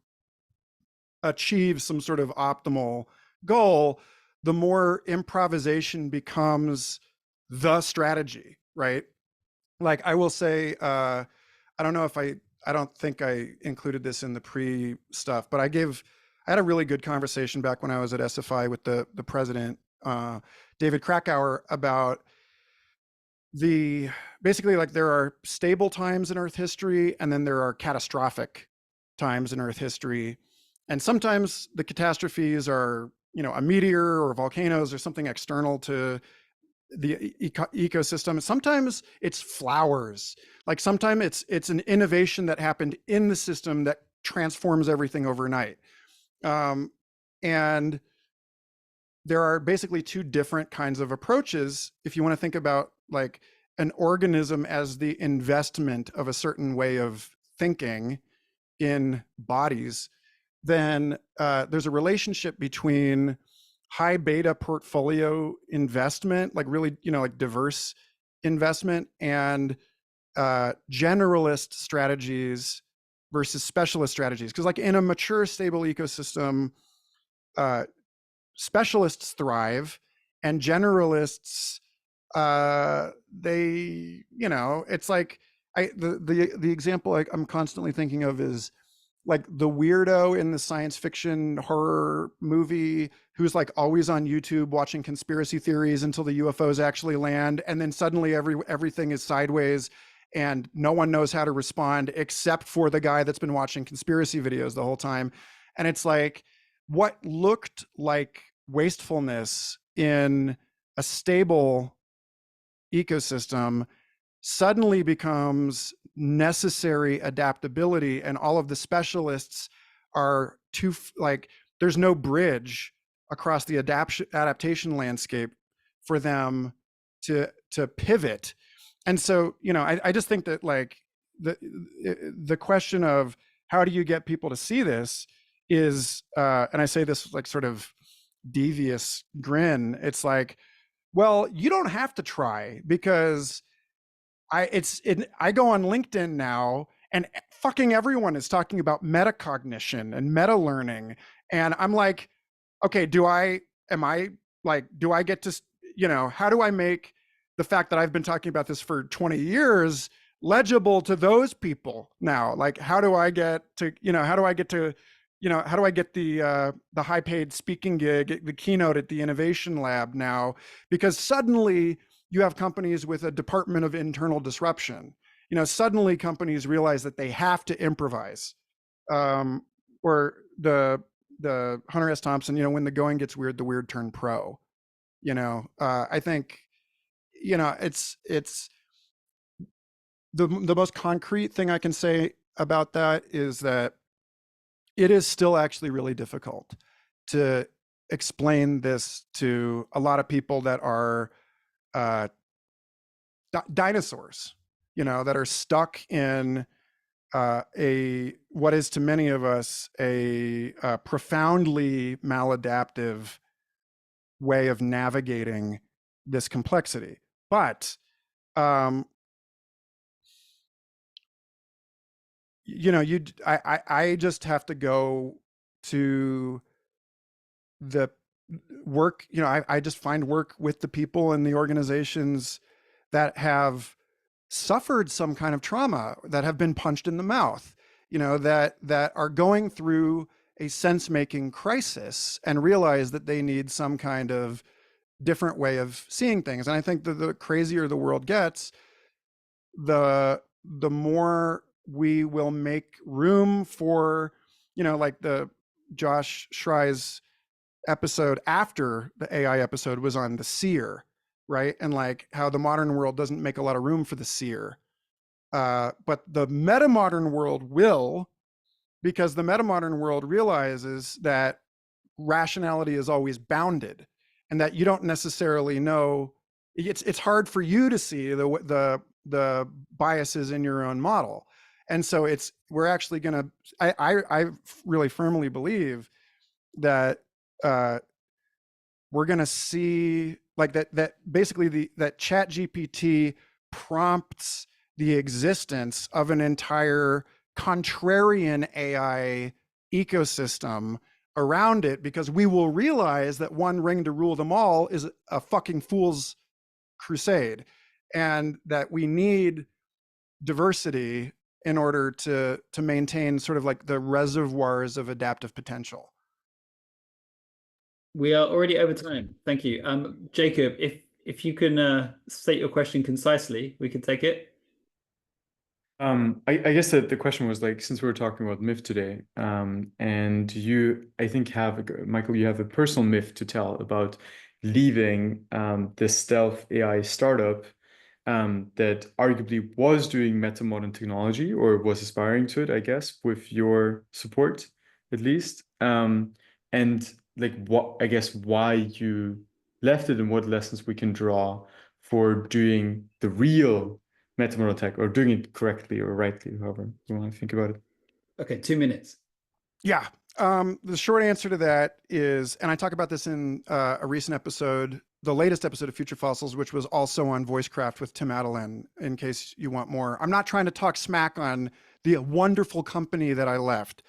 achieve some sort of optimal goal, the more improvisation becomes the strategy, right? Like I will say, I don't know if I don't think I included this in the pre stuff, but I had a really good conversation back when I was at SFI with the president, David Krakauer, about basically like there are stable times in Earth history, and then there are catastrophic times in Earth history. And sometimes the catastrophes are, you know, a meteor or volcanoes or something external to the ecosystem. Sometimes it's flowers. Like sometimes it's an innovation that happened in the system that transforms everything overnight. And there are basically two different kinds of approaches if you want to think about like an organism as the investment of a certain way of thinking in bodies. Then there's a relationship between high beta portfolio investment, like really, you know, like diverse investment, and generalist strategies versus specialist strategies. Because like in a mature, stable ecosystem, specialists thrive, and generalists, they, you know, it's like the example I'm constantly thinking of is like the weirdo in the science fiction horror movie who's like always on YouTube watching conspiracy theories until the UFOs actually land, and then suddenly everything is sideways and no one knows how to respond except for the guy that's been watching conspiracy videos the whole time. And it's like what looked like wastefulness in a stable ecosystem suddenly becomes necessary adaptability, and all of the specialists are too, like there's no bridge across the adaptation landscape for them to pivot. And so, you know, I just think that like the question of how do you get people to see this is, and I say this like sort of devious grin, it's like, well, you don't have to try, because I go on LinkedIn now and fucking everyone is talking about metacognition and meta learning. And I'm like, okay, do I get to, you know, how do I make the fact that I've been talking about this for 20 years legible to those people now? Like, how do I get to, you know, how do I get the high paid speaking gig, the keynote at the innovation lab now? Because suddenly you have companies with a department of internal disruption. You know, suddenly companies realize that they have to improvise, or the the Hunter S. Thompson, when the going gets weird, the weird turn pro. I think, it's the most concrete thing I can say about that is that it is still actually really difficult to explain this to a lot of people that are dinosaurs, that are stuck in what is to many of us a profoundly maladaptive way of navigating this complexity. But I just have to go to the work. I just find work with the people and the organizations that have suffered some kind of trauma, that have been punched in the mouth, that are going through a sense-making crisis and realize that they need some kind of different way of seeing things. And I think that the crazier the world gets, the more we will make room for, like the Josh Schrey's episode after the AI episode was on the seer, right? And like how the modern world doesn't make a lot of room for the seer. But the metamodern world will, because the metamodern world realizes that rationality is always bounded and that you don't necessarily know. It's hard for you to see the biases in your own model. And so we're actually going to, I really firmly believe that we're going to see like that basically that ChatGPT prompts the existence of an entire contrarian AI ecosystem around it, because we will realize that one ring to rule them all is a fucking fool's crusade, and that we need diversity in order to maintain sort of like the reservoirs of adaptive potential. We are already over time. Thank you. Jacob, if you can state your question concisely, we can take it. I guess that the question was like, since we were talking about myth today, and you, I think, Michael, you have a personal myth to tell about leaving this stealth AI startup that arguably was doing meta-modern technology, or was aspiring to it, I guess, with your support, at least. And like, why you left it, and what lessons we can draw for doing the real meta-modern tech, or doing it correctly or rightly, however you want to think about it. Okay, 2 minutes. Yeah. The short answer to that is, and I talk about this in a recent episode, the latest episode of Future Fossils, which was also on Voicecraft with Tim Adelin, in case you want more. I'm not trying to talk smack on the wonderful company that I left,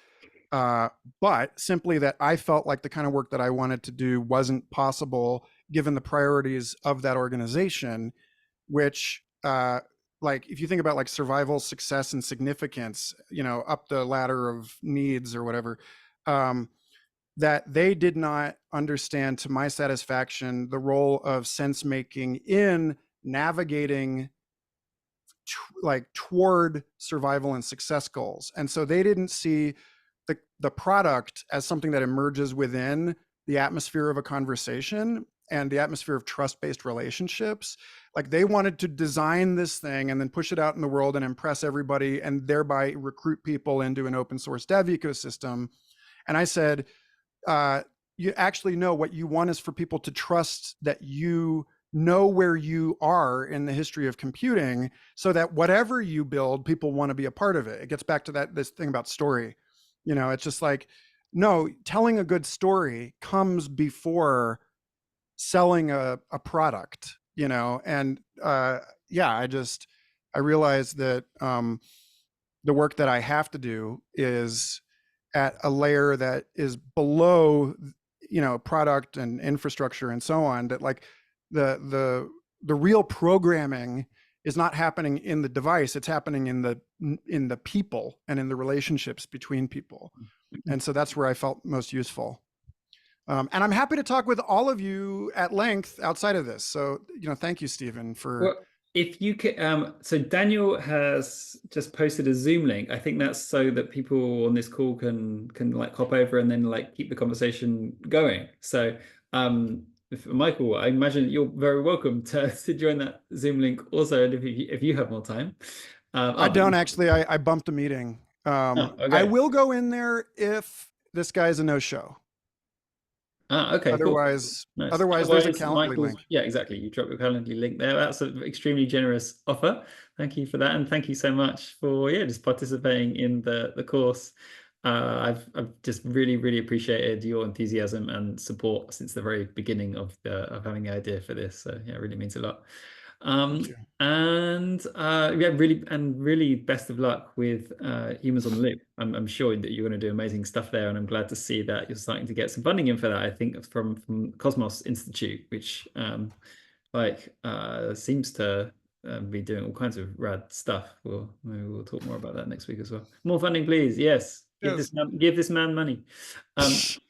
but simply that I felt like the kind of work that I wanted to do wasn't possible given the priorities of that organization, which like if you think about like survival, success, and significance, up the ladder of needs or whatever, that they did not understand to my satisfaction the role of sense making in navigating toward survival and success goals. And so they didn't see the product as something that emerges within the atmosphere of a conversation and the atmosphere of trust-based relationships. Like they wanted to design this thing and then push it out in the world and impress everybody and thereby recruit people into an open source dev ecosystem. And I said, you actually know what you want is for people to trust that you know where you are in the history of computing, so that whatever you build, people want to be a part of it. It gets back to this thing about story. It's just like, no, telling a good story comes before selling a product, and I realized that the work that I have to do is at a layer that is below, product and infrastructure and so on, that like the real programming is not happening in the device, it's happening in the people and in the relationships between people. And so that's where I felt most useful. And I'm happy to talk with all of you at length outside of this. So, thank you, Stephen, for If you could, so Daniel has just posted a Zoom link. I think that's so that people on this call can like hop over and then like keep the conversation going. So Michael, I imagine you're very welcome to join that Zoom link also, and if you have more time. I don't actually. I bumped a meeting. Okay. I will go in there if this guy's a no-show. Okay. Otherwise, cool. Nice. otherwise, there's a Calendly link. Yeah, exactly. You drop your Calendly link there. That's an extremely generous offer. Thank you for that, and thank you so much for just participating in the course. I've just really appreciated your enthusiasm and support since the very beginning of having the idea for this. So yeah, it really means a lot. And really best of luck with Humans on the Loop. I'm sure that you're going to do amazing stuff there, and I'm glad to see that you're starting to get some funding in for that. I think from Cosmos Institute, which seems to be doing all kinds of rad stuff. Maybe we'll talk more about that next week as well. More funding, please. Yes. Give this man money.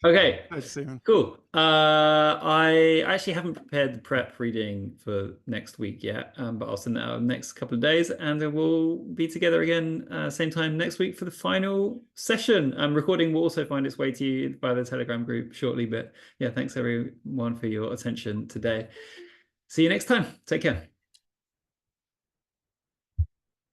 Okay. Thanks, Stephen. Cool. I actually haven't prepared the prep reading for next week yet, but I'll send that out in the next couple of days, and then we'll be together again same time next week for the final session. Recording will also find its way to you by the Telegram group shortly, but yeah, thanks everyone for your attention today. See you next time. Take care.